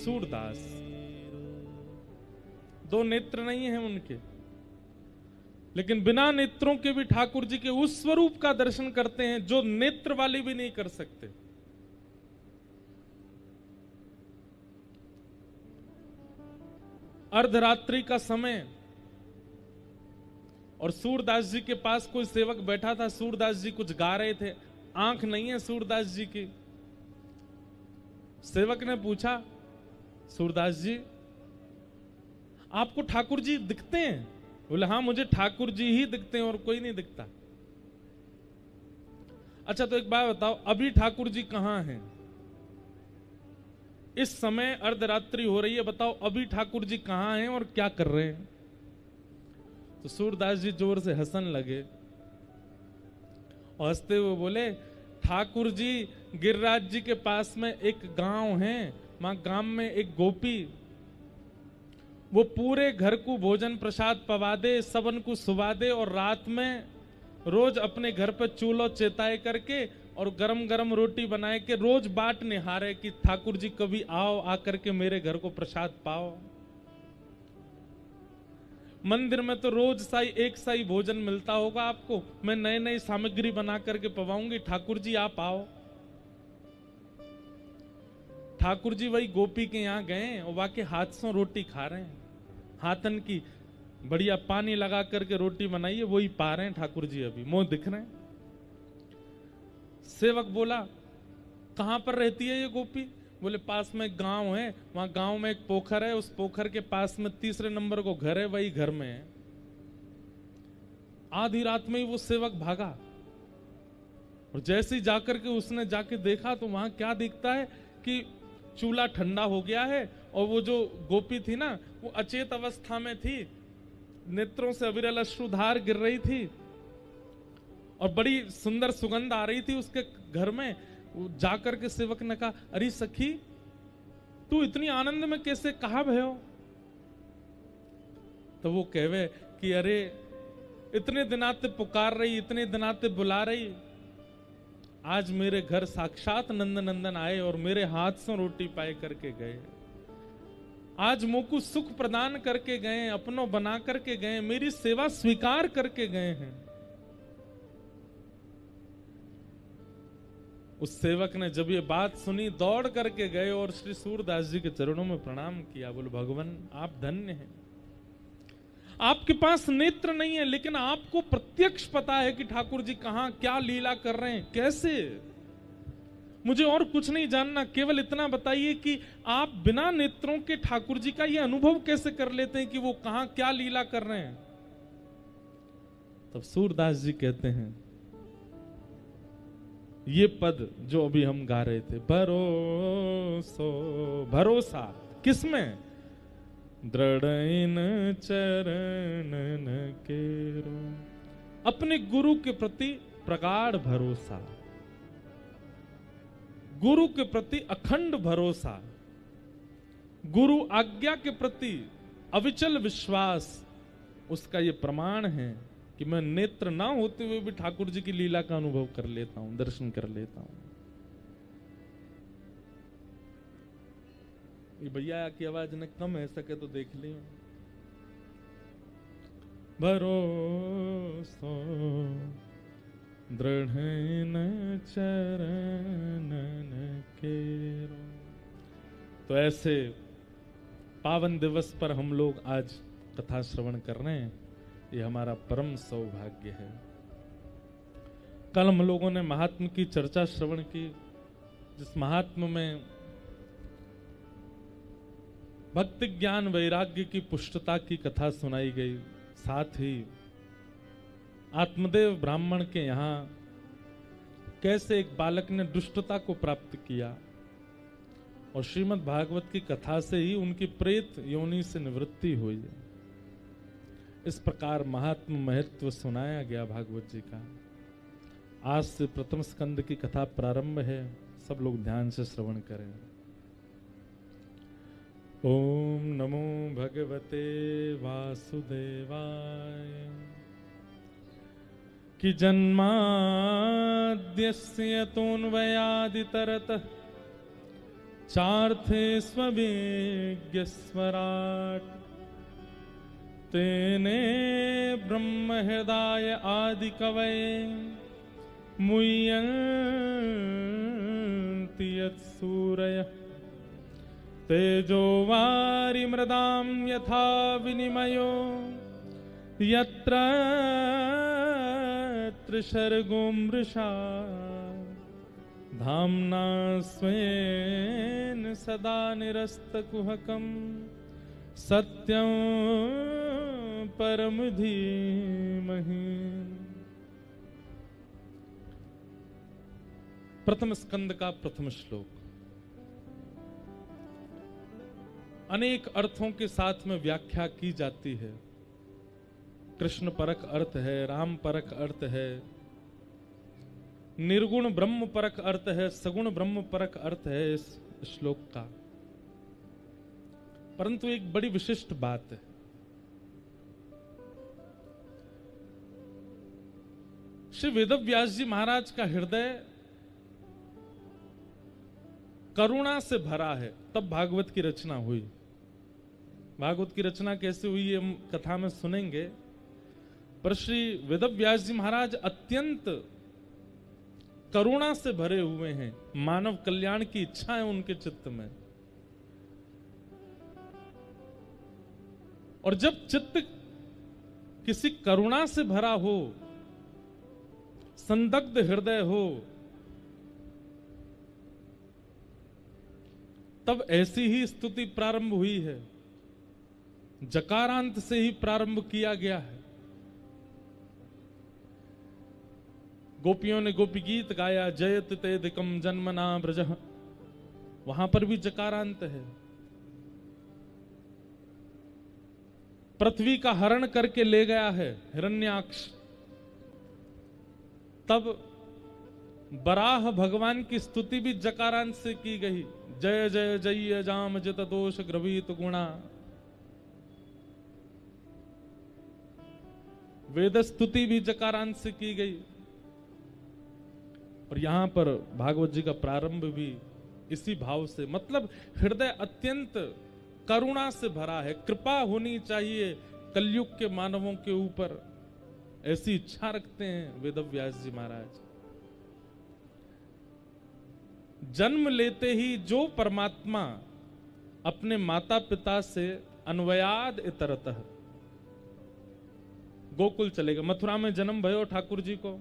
सूरदास। दो नेत्र नहीं है उनके, लेकिन बिना नेत्रों के भी ठाकुर जी के उस स्वरूप का दर्शन करते हैं जो नेत्र वाले भी नहीं कर सकते। अर्धरात्रि का समय और सूरदास जी के पास कोई सेवक बैठा था। सूरदास जी कुछ गा रहे थे, आंख नहीं है सूरदास जी की। सेवक ने पूछा, सूरदास जी आपको ठाकुर जी दिखते हैं? बोले हाँ, मुझे ठाकुर जी ही दिखते हैं और कोई नहीं दिखता। अच्छा तो एक बात बताओ, अभी ठाकुर जी कहां हैं? इस समय अर्धरात्रि हो रही है, बताओ अभी ठाकुर जी कहां हैं और क्या कर रहे हैं? तो सूरदास जी जोर से हंसन लगे और हंसते हुए बोले, ठाकुर जी गिरिराज जी के पास में एक गांव है, वहां गांव में एक गोपी, वो पूरे घर को भोजन प्रसाद पवा दे, सबन को सुवा दे और रात में रोज अपने घर पर चूल्हा चेताए करके और गरम गरम रोटी बनाए के रोज बाट निहारे कि ठाकुर जी कभी आओ, आकर के मेरे घर को प्रसाद पाओ। मंदिर में तो रोज एक साई भोजन मिलता होगा आपको, मैं नई नई सामग्री बना करके पवाऊंगी, ठाकुर जी आप आओ। ठाकुर जी वही गोपी के यहां गए और वाके हाथ से रोटी खा रहे हैं, हाथन की बढ़िया पानी लगा करके रोटी बनाई है, वही पा रहे हैं ठाकुर जी, अभी मुंह दिख रहे हैं। सेवक बोला, कहां पर रहती है ये गोपी? बोले पास में एक गांव है, वहां गांव में एक पोखर है, उस पोखर के पास में 3रे नंबर को घर है, वही घर में है। आधी रात में ही वो सेवक भागा और जैसे ही जाकर के उसने जाके देखा तो वहां क्या दिखता है कि चूल्हा ठंडा हो गया है और वो जो गोपी थी ना, वो अचेत अवस्था में थी, नेत्रों से अविरल अश्रुधार गिर रही थी और बड़ी सुंदर सुगंध आ रही थी उसके घर में। जाकर के सेवक ने कहा, अरे सखी तू इतनी आनंद में कैसे, कहा भयो? तो वो कहवे कि अरे इतने दिनाते पुकार रही, इतने दिनाते बुला रही, आज मेरे घर साक्षात नंद नंदन आए और मेरे हाथ से रोटी पाए करके गए, आज मोकू सुख प्रदान करके गए, अपनों बना करके गए, मेरी सेवा स्वीकार करके गए हैं। उस सेवक ने जब ये बात सुनी दौड़ करके गए और श्री सूरदास जी के चरणों में प्रणाम किया। बोले भगवान आप धन्य हैं, आपके पास नेत्र नहीं है लेकिन आपको प्रत्यक्ष पता है कि ठाकुर जी कहां क्या लीला कर रहे हैं, कैसे। मुझे और कुछ नहीं जानना, केवल इतना बताइए कि आप बिना नेत्रों के ठाकुर जी का यह अनुभव कैसे कर लेते हैं कि वो कहां क्या लीला कर रहे हैं। तब सूरदास जी कहते हैं ये पद जो अभी हम गा रहे थे, भरोसा किसमें? दृढ़ चरणन केरो, अपने गुरु के प्रति प्रगाढ़ भरोसा, गुरु के प्रति अखंड भरोसा, गुरु आज्ञा के प्रति अविचल विश्वास, उसका ये प्रमाण है कि मैं नेत्र ना होते हुए भी ठाकुर जी की लीला का अनुभव कर लेता हूं, दर्शन कर लेता हूं। ये भैया की आवाज ने कम है, सके तो देख लियो। भरोसो दृढ़ चरणन केरो। तो ऐसे पावन दिवस पर हम लोग आज कथा श्रवण कर रहे हैं, ये हमारा परम सौभाग्य है। कल हम लोगों ने महात्म की चर्चा श्रवण की, जिस महात्म में भक्ति ज्ञान वैराग्य की पुष्टता की कथा सुनाई गई। साथ ही आत्मदेव ब्राह्मण के यहाँ कैसे एक बालक ने दुष्टता को प्राप्त किया और श्रीमद् भागवत की कथा से ही उनकी प्रेत योनि से निवृत्ति हुई। इस प्रकार महात्म महत्व सुनाया गया भागवत जी का। आज से प्रथम स्कंद की कथा प्रारंभ है, सब लोग ध्यान से श्रवण करें। ओम नमो भगवते वासुदेवाय कि जन्माद्यस्य तोन्वयादितरतः चार्थे स्वविज्ञ स्वराट तेने ब्रह्म हृदय आदि कवये मुह्यन्ति यत्सूरयः तेजो वारि मृदां यथा विनिमयो यत्र त्रिसर्गो मृषा धाम्ना स्वेन सदा निरस्तकुहकं सत्यं परम धीमहि। प्रथम स्कंद का प्रथम श्लोक अनेक अर्थों के साथ में व्याख्या की जाती है। कृष्ण परक अर्थ है, राम परक अर्थ है, निर्गुण ब्रह्म परक अर्थ है, सगुण ब्रह्म परक अर्थ है इस श्लोक का। परंतु एक बड़ी विशिष्ट बात है, श्री वेदव्यास जी महाराज का हृदय करुणा से भरा है, तब भागवत की रचना हुई। भागवत की रचना कैसे हुई हम कथा में सुनेंगे, पर श्री वेदव्यास जी महाराज अत्यंत करुणा से भरे हुए हैं। मानव कल्याण की इच्छा है उनके चित्त में, और जब चित्त किसी करुणा से भरा हो, संदग्ध हृदय हो, तब ऐसी ही स्तुति प्रारंभ हुई है। जकारांत से ही प्रारंभ किया गया है। गोपियों ने गोपी गीत गाया, जयत तेदिकम जन्मना ब्रजः, वहां पर भी जकारांत है। पृथ्वी का हरण करके ले गया है हिरण्याक्ष, तब बराह भगवान की स्तुति भी जकारांत से की गई। जय जय जय जाम जित दोष ग्रवीत गुणा, वेद स्तुति भी जकारांत से की गई। और यहां पर भागवत जी का प्रारंभ भी इसी भाव से, मतलब हृदय अत्यंत करुणा से भरा है। कृपा होनी चाहिए कलयुग के मानवों के ऊपर, ऐसी इच्छा रखते हैं वेदव्यास जी महाराज। जन्म लेते ही जो परमात्मा अपने माता पिता से अन्वयाद इतरतः गोकुल चलेगा। मथुरा में जन्म भयो ठाकुर जी को,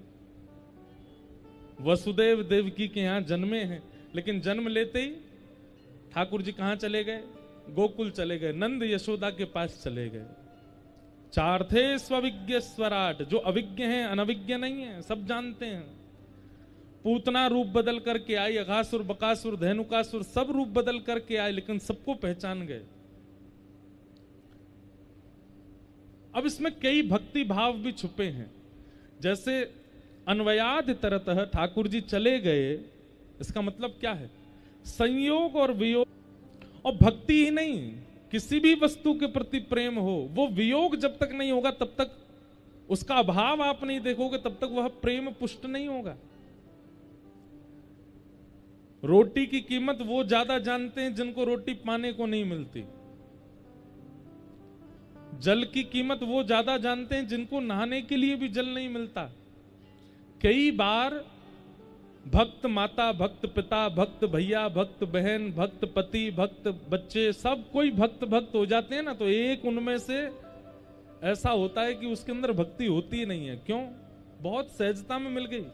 वसुदेव देवकी के यहां जन्मे हैं, लेकिन जन्म लेते ही ठाकुर जी कहां चले गए? गोकुल चले गए, नंद यशोदा के पास चले गए। चार्थे स्वविज्ञ स्वराट, जो अविज्ञ हैं, अनविज्ञ नहीं है, सब जानते हैं। पूतना रूप बदल करके आई, अघासुर बकासुर धेनुकासुर सब रूप बदल करके आए, लेकिन सबको पहचान गए। अब इसमें कई भक्ति भाव भी छुपे हैं। जैसे अन्वयाद तरतः ठाकुर जी चले गए, इसका मतलब क्या है? संयोग और वियोग, और भक्ति ही नहीं, किसी भी वस्तु के प्रति प्रेम हो, वो वियोग जब तक नहीं होगा तब तक उसका अभाव आप नहीं देखोगे, तब तक वह प्रेम पुष्ट नहीं होगा। रोटी की कीमत वो ज्यादा जानते हैं जिनको रोटी पाने को नहीं मिलती। जल की कीमत वो ज्यादा जानते हैं जिनको नहाने के लिए भी जल नहीं मिलता। कई बार भक्त माता, भक्त पिता, भक्त भैया, भक्त बहन, भक्त पति, भक्त बच्चे, सब कोई भक्त भक्त हो जाते हैं ना, तो एक उनमें से ऐसा होता है कि उसके अंदर भक्ति होती ही नहीं है। क्यों? बहुत सहजता में मिल गई।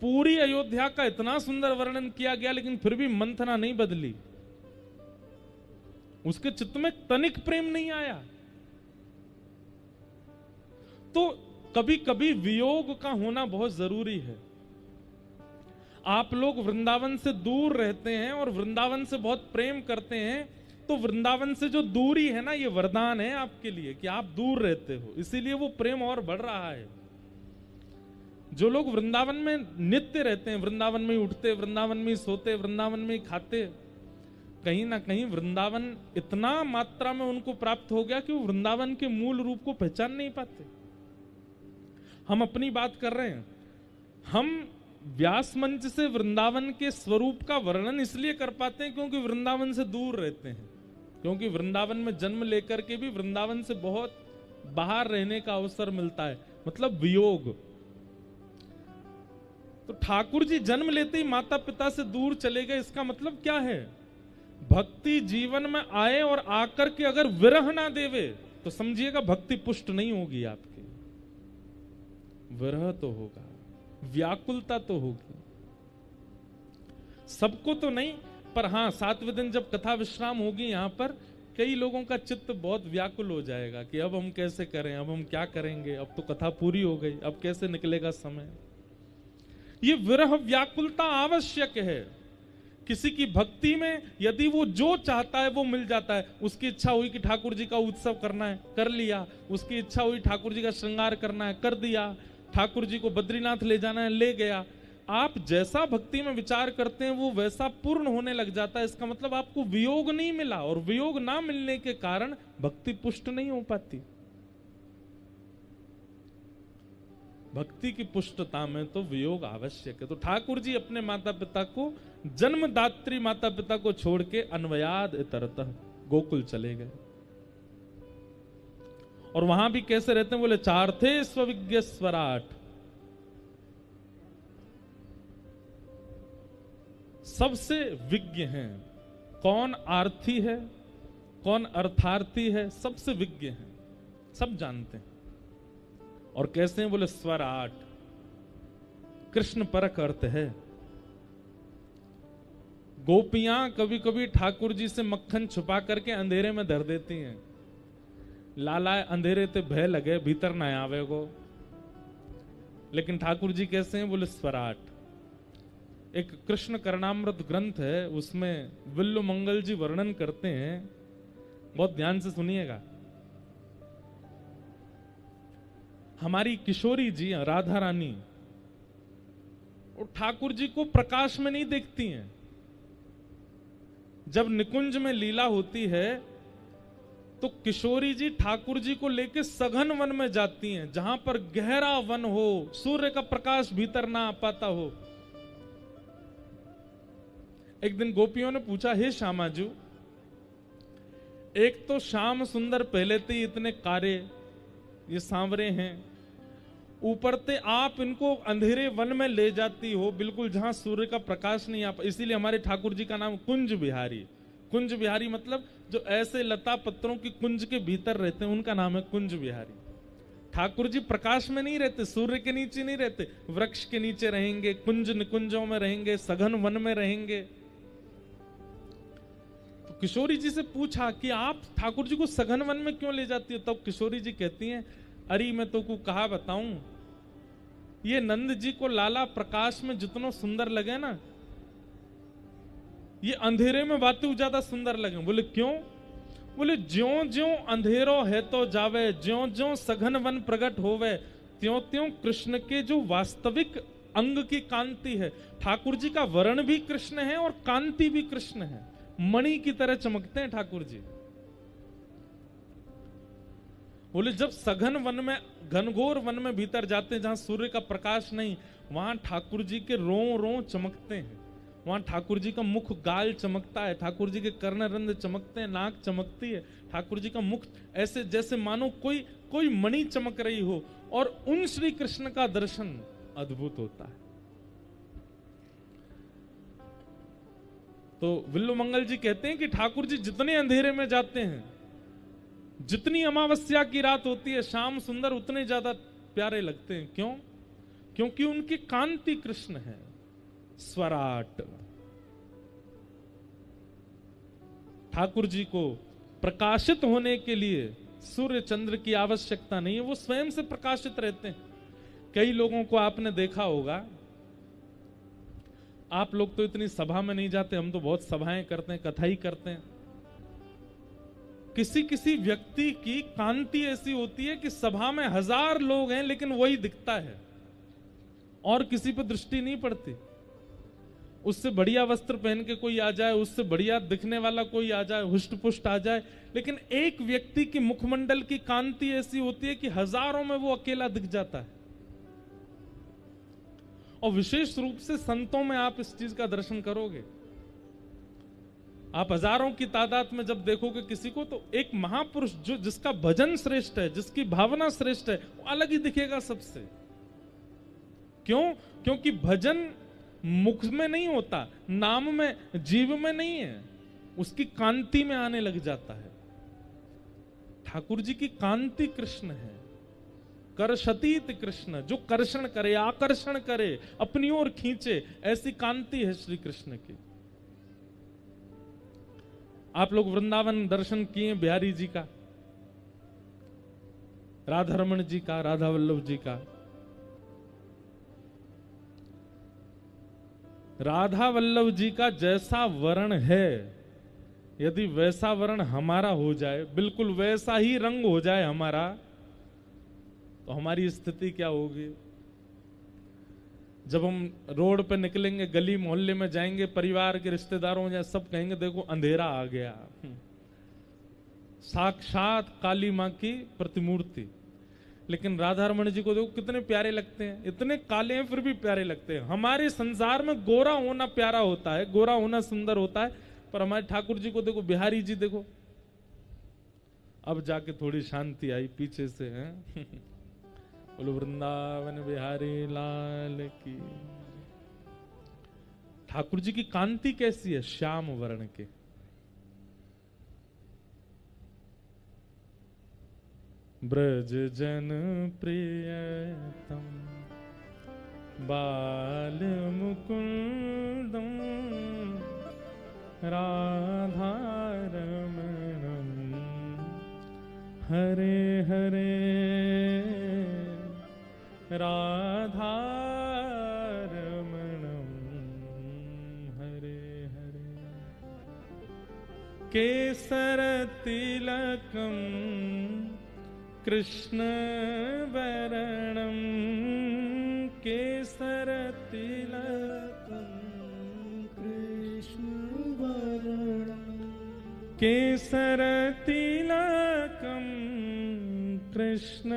पूरी अयोध्या का इतना सुंदर वर्णन किया गया, लेकिन फिर भी मंथना नहीं बदली, उसके चित्त में तनिक प्रेम नहीं आया। तो कभी कभी वियोग का होना बहुत जरूरी है। आप लोग वृंदावन से दूर रहते हैं और वृंदावन से बहुत प्रेम करते हैं, तो वृंदावन से जो दूरी है ना, ये वरदान है आपके लिए कि आप दूर रहते हो, इसीलिए वो प्रेम और बढ़ रहा है। जो लोग वृंदावन में नित्य रहते हैं, वृंदावन में ही उठते, वृंदावन में ही सोते, वृंदावन में ही खाते, कहीं ना कहीं वृंदावन इतना मात्रा में उनको प्राप्त हो गया कि वो वृंदावन के मूल रूप को पहचान नहीं पाते। हम अपनी बात कर रहे हैं, हम व्यास मंच से वृंदावन के स्वरूप का वर्णन इसलिए कर पाते हैं क्योंकि वृंदावन से दूर रहते हैं, क्योंकि वृंदावन में जन्म लेकर के भी वृंदावन से बहुत बाहर रहने का अवसर मिलता है, मतलब वियोग। तो ठाकुर जी जन्म लेते ही माता पिता से दूर चले गए, इसका मतलब क्या है? भक्ति जीवन में आए और आकर के अगर विरह ना देवे तो समझिएगा भक्ति पुष्ट नहीं होगी आपकी। विरह तो होगा, व्याकुलता तो होगी, सबको तो नहीं, पर हां 7वें दिन जब कथा विश्राम होगी यहां पर कई लोगों का चित्त बहुत व्याकुल हो जाएगा कि अब हम कैसे करें, अब हम क्या करेंगे, अब तो कथा पूरी हो गई, अब कैसे निकलेगा समय। ये विरह व्याकुलता आवश्यक है। किसी की भक्ति में यदि वो जो चाहता है वो मिल जाता है। उसकी इच्छा हुई कि ठाकुर जी का उत्सव करना है, कर लिया। उसकी इच्छा हुई ठाकुर जी का श्रृंगार करना है, कर दिया। ठाकुर जी को बद्रीनाथ ले जाना है, ले गया। आप जैसा भक्ति में विचार करते हैं वो वैसा पूर्ण होने लग जाता है। इसका मतलब आपको वियोग नहीं मिला, और वियोग ना मिलने के कारण भक्ति पुष्ट नहीं हो पाती। भक्ति की पुष्टता में तो वियोग आवश्यक है। तो ठाकुर जी अपने माता पिता को, जन्मदात्री माता पिता को छोड़ के अन्वयाद इतरतः गोकुल चले गए। और वहां भी कैसे रहते हैं? बोले चार थे स्वविज्ञ स्वराट, सबसे विज्ञ हैं। कौन आर्थी है, कौन अर्थार्थी है, सबसे विज्ञ हैं, सब जानते हैं। और कैसे हैं? बोले स्वराट, कृष्ण परक अर्थ है। गोपियां कभी कभी ठाकुर जी से मक्खन छुपा करके अंधेरे में धर देती हैं। लाला अंधेरे ते भय लगे, भीतर ना आवे को। लेकिन ठाकुर जी कैसे हैं? बोले स्वराट। एक कृष्ण करणामृत ग्रंथ है, उसमें विल्लु मंगल जी वर्णन करते हैं, बहुत ध्यान से सुनिएगा। हमारी किशोरी जी राधा रानी और ठाकुर जी को प्रकाश में नहीं देखती हैं। जब निकुंज में लीला होती है तो किशोरी जी ठाकुर जी को लेकर सघन वन में जाती हैं, जहां पर गहरा वन हो, सूर्य का प्रकाश भीतर ना आ पाता हो। एक दिन गोपियों ने पूछा, हे श्यामाजू, एक तो श्याम सुंदर पहले से ही इतने कारे, ये सांवरे हैं, ऊपर से आप इनको अंधेरे वन में ले जाती हो, बिल्कुल जहां सूर्य का प्रकाश नहीं आ, इसीलिए हमारे ठाकुर जी का नाम कुंज बिहारी। कुंज बिहारी मतलब जो ऐसे लता पत्रों की कुंज के भीतर रहते हैं, उनका नाम है कुंज बिहारी। ठाकुर जी प्रकाश में नहीं रहते, सूर्य के नीचे नहीं रहते, वृक्ष के नीचे रहेंगे, कुंज निकुंजों में रहेंगे, सघन वन में रहेंगे। तो किशोरी जी से पूछा कि आप ठाकुर जी को सघन वन में क्यों ले जाती हो? तब किशोरी जी कहती हैं, अरे मैं तो को कहा बताऊं, ये नंद जी को लाला प्रकाश में जितना सुंदर लगे ना, ये अंधेरे में बातें ज्यादा सुंदर लगे। बोले क्यों? बोले ज्यों ज्यों अंधेरो है तो जावे, ज्यों ज्यों सघन वन प्रकट होवे, त्यों त्यों कृष्ण के जो वास्तविक अंग की कांति है। ठाकुर जी का वर्ण भी कृष्ण है और कांति भी कृष्ण है, मणि की तरह चमकते हैं ठाकुर जी। बोले जब सघन वन में, घनघोर वन में भीतर जाते हैं जहां सूर्य का प्रकाश नहीं, वहां ठाकुर जी के रों रों चमकते हैं, वहां ठाकुर जी का मुख गाल चमकता है, ठाकुर जी के कर्णरंध्र चमकते हैं, नाक चमकती है, ठाकुर जी का मुख ऐसे जैसे मानो कोई मणि चमक रही हो। और उन श्री कृष्ण का दर्शन अद्भुत होता है। तो विल्लु मंगल जी कहते हैं कि ठाकुर जी जितने अंधेरे में जाते हैं, जितनी अमावस्या की रात होती है, श्याम सुंदर उतने ज्यादा प्यारे लगते हैं। क्यों? क्योंकि उनकी कांति कृष्ण है। स्वराट, ठाकुर जी को प्रकाशित होने के लिए सूर्य चंद्र की आवश्यकता नहीं है, वो स्वयं से प्रकाशित रहते हैं। कई लोगों को आपने देखा होगा, आप लोग तो इतनी सभा में नहीं जाते, हम तो बहुत सभाएं करते हैं, कथा ही करते हैं। किसी किसी व्यक्ति की कांति ऐसी होती है कि सभा में 1000 लोग हैं लेकिन वही दिखता है और किसी पर दृष्टि नहीं पड़ती। उससे बढ़िया वस्त्र पहन के कोई आ जाए, उससे बढ़िया दिखने वाला कोई आ जाए, हुष्ट पुष्ट आ जाए, लेकिन एक व्यक्ति की मुखमंडल की कांति ऐसी होती है कि हजारों में वो अकेला दिख जाता है। और विशेष रूप से संतों में आप इस चीज का दर्शन करोगे। आप हजारों की तादाद में जब देखोगे किसी को, तो एक महापुरुष जो जिसका भजन श्रेष्ठ है, जिसकी भावना श्रेष्ठ है, वो अलग ही दिखेगा सबसे। क्यों? क्योंकि भजन मुख में नहीं होता, नाम में, जीव में नहीं है, उसकी कांति में आने लग जाता है। ठाकुर जी की कांति कृष्ण है, कर्षतीत कृष्ण, जो कर्षण करे, आकर्षण करे, अपनी ओर खींचे, ऐसी कांति है श्री कृष्ण की। आप लोग वृंदावन दर्शन किए बिहारी जी का, राधा रमण जी का, राधा वल्लभ जी का। राधा वल्लभ जी का जैसा वर्ण है, यदि वैसा वर्ण हमारा हो जाए, बिल्कुल वैसा ही रंग हो जाए हमारा, तो हमारी स्थिति क्या होगी? जब हम रोड पे निकलेंगे, गली मोहल्ले में जाएंगे, परिवार के रिश्तेदारों या सब कहेंगे देखो अंधेरा आ गया। साक्षात काली मां की प्रतिमूर्ति। लेकिन राधा रमण जी को देखो कितने प्यारे लगते हैं, इतने काले हैं फिर भी प्यारे लगते हैं। हमारे संसार में गोरा होना प्यारा होता है, गोरा होना सुंदर होता है, पर हमारे ठाकुर जी को देखो, बिहारी जी देखो, अब जाके थोड़ी शांति आई पीछे से है। बोलो वृंदावन बिहारी लाल की। ठाकुर जी की कांति कैसी है? श्याम वर्ण के। ब्रज जन प्रियतम बाल मुकुंदम राधा रमणम हरे हरे राधा रमणम हरे हरे। केसर तिलकम कृष्ण वरणम केसर तिलकम कृष्ण वरणम केसर तिलकम कृष्ण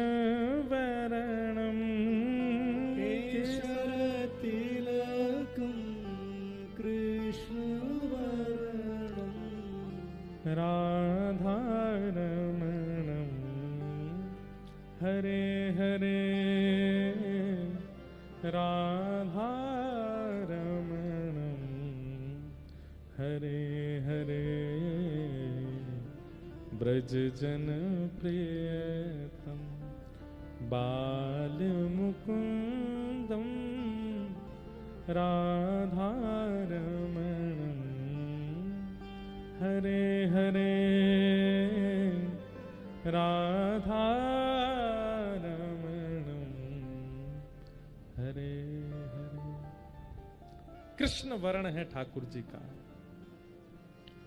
वरणम केसर तिलकम कृष्ण वरणम राधा रमणम हरे हरे राधा रमणम हरे हरे ब्रज जन प्रियतम बाल मुकुंदम राधा रमणम हरे हरे राधा रमणम हरे हरे। कृष्ण वर्ण है ठाकुर जी का।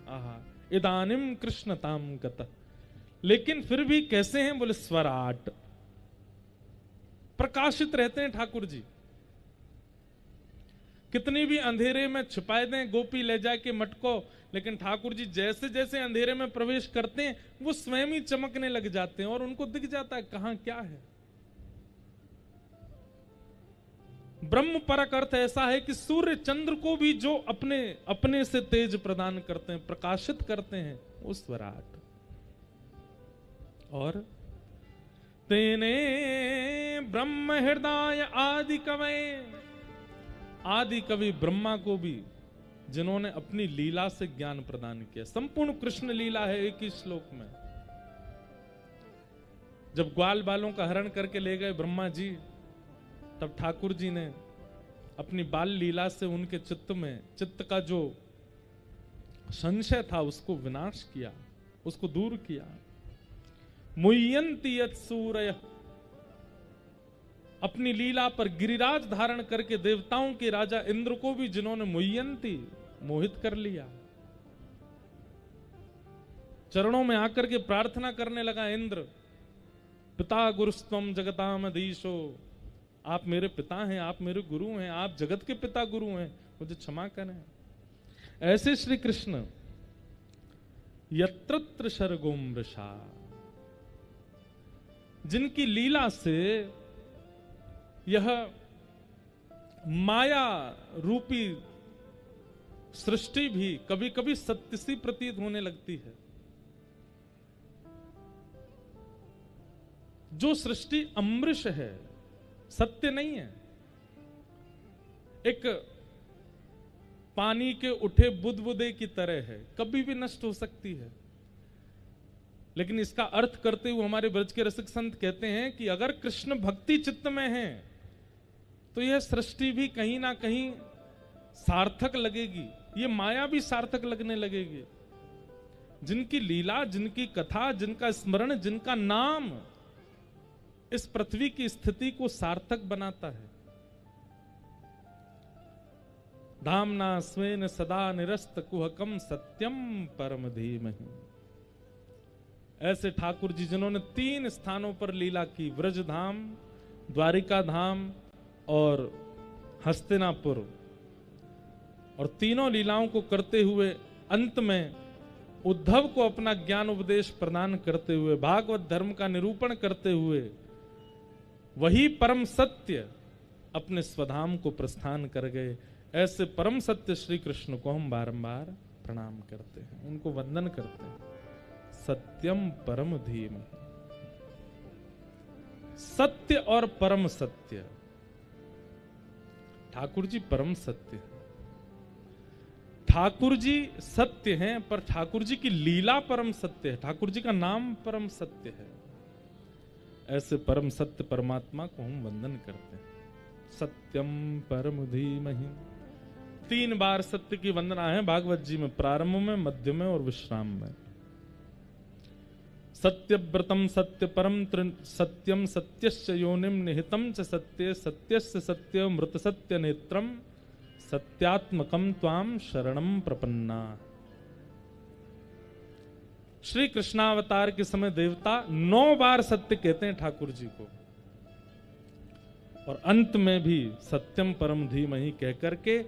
आहा, इदानिम कृष्णताम गतः। लेकिन फिर भी कैसे हैं? बोले स्वराट, प्रकाशित रहते हैं ठाकुर जी। कितनी भी अंधेरे में छिपाए दें, गोपी ले जाके मटको, लेकिन ठाकुर जी जैसे जैसे अंधेरे में प्रवेश करते हैं वो स्वयं ही चमकने लग जाते हैं और उनको दिख जाता है कहां क्या है। ब्रह्म परक अर्थ ऐसा है कि सूर्य चंद्र को भी जो अपने अपने से तेज प्रदान करते हैं, प्रकाशित करते हैं, वो स्वराट। और तेने ब्रह्म हृदय आदि कवये, आदि कवि ब्रह्मा को भी जिन्होंने अपनी लीला से ज्ञान प्रदान किया। संपूर्ण कृष्ण लीला है एक ही श्लोक में। जब ग्वाल बालों का हरण करके ले गए ब्रह्मा जी, तब ठाकुर जी ने अपनी बाल लीला से उनके चित्त का जो संशय था उसको विनाश किया, उसको दूर किया। मुह्यन्ति यत् सूरयः, अपनी लीला पर गिरिराज धारण करके देवताओं के राजा इंद्र को भी जिन्होंने मुह्यन्ति, मोहित कर लिया। चरणों में आकर के प्रार्थना करने लगा इंद्र, पिता गुरुस्त्वम जगतामधीशो, आप मेरे पिता हैं, आप मेरे गुरु हैं, आप जगत के पिता गुरु हैं, मुझे क्षमा करें। ऐसे श्री कृष्ण यत्रत्र शर्गोम वृषा, जिनकी लीला से यह माया रूपी सृष्टि भी कभी कभी सत्य सी प्रतीत होने लगती है। जो सृष्टि अमृष है, सत्य नहीं है। एक पानी के उठे बुदबुदे की तरह है, कभी भी नष्ट हो सकती है। लेकिन इसका अर्थ करते हुए हमारे ब्रज के रसिक संत कहते हैं कि अगर कृष्ण भक्ति चित्त में है तो यह सृष्टि भी कहीं ना कहीं सार्थक लगेगी, ये माया भी सार्थक लगने लगेगी। जिनकी लीला, जिनकी कथा, जिनका स्मरण, जिनका नाम इस पृथ्वी की स्थिति को सार्थक बनाता है। धामना स्वेन सदा निरस्त कुहकम सत्यम परम धीमहि। ऐसे ठाकुर जी जिन्होंने 3 स्थानों पर लीला की, व्रज धाम, द्वारिका धाम और हस्तिनापुर, और तीनों लीलाओं को करते हुए अंत में उद्धव को अपना ज्ञान उपदेश प्रदान करते हुए, भागवत धर्म का निरूपण करते हुए, वही परम सत्य अपने स्वधाम को प्रस्थान कर गए। ऐसे परम सत्य श्री कृष्ण को हम बारंबार प्रणाम करते हैं, उनको वंदन करते हैं। सत्यम परम धीमहि। सत्य और परम सत्य, ठाकुर जी परम सत्य है। ठाकुर जी सत्य हैं, पर ठाकुर जी की लीला परम सत्य है, ठाकुर जी का नाम परम सत्य है। ऐसे परम सत्य परमात्मा को हम वंदन करते हैं। सत्यम परम धीमहि। 3 बार सत्य की वंदना है भागवत जी में, प्रारंभ में, मध्य में और विश्राम में। सत्यव्रतम सत्य परम सत्यम सत्यस्य योनिम निहितम च सत्ये सत्यस्य सत्य मृत सत्य नेत्रम सत्यात्मकम त्वाम शरणम प्रपन्ना। श्री कृष्णावतार के समय देवता 9 बार सत्य कहते हैं ठाकुर जी को, और अंत में भी सत्यम परम धीमहि कह करके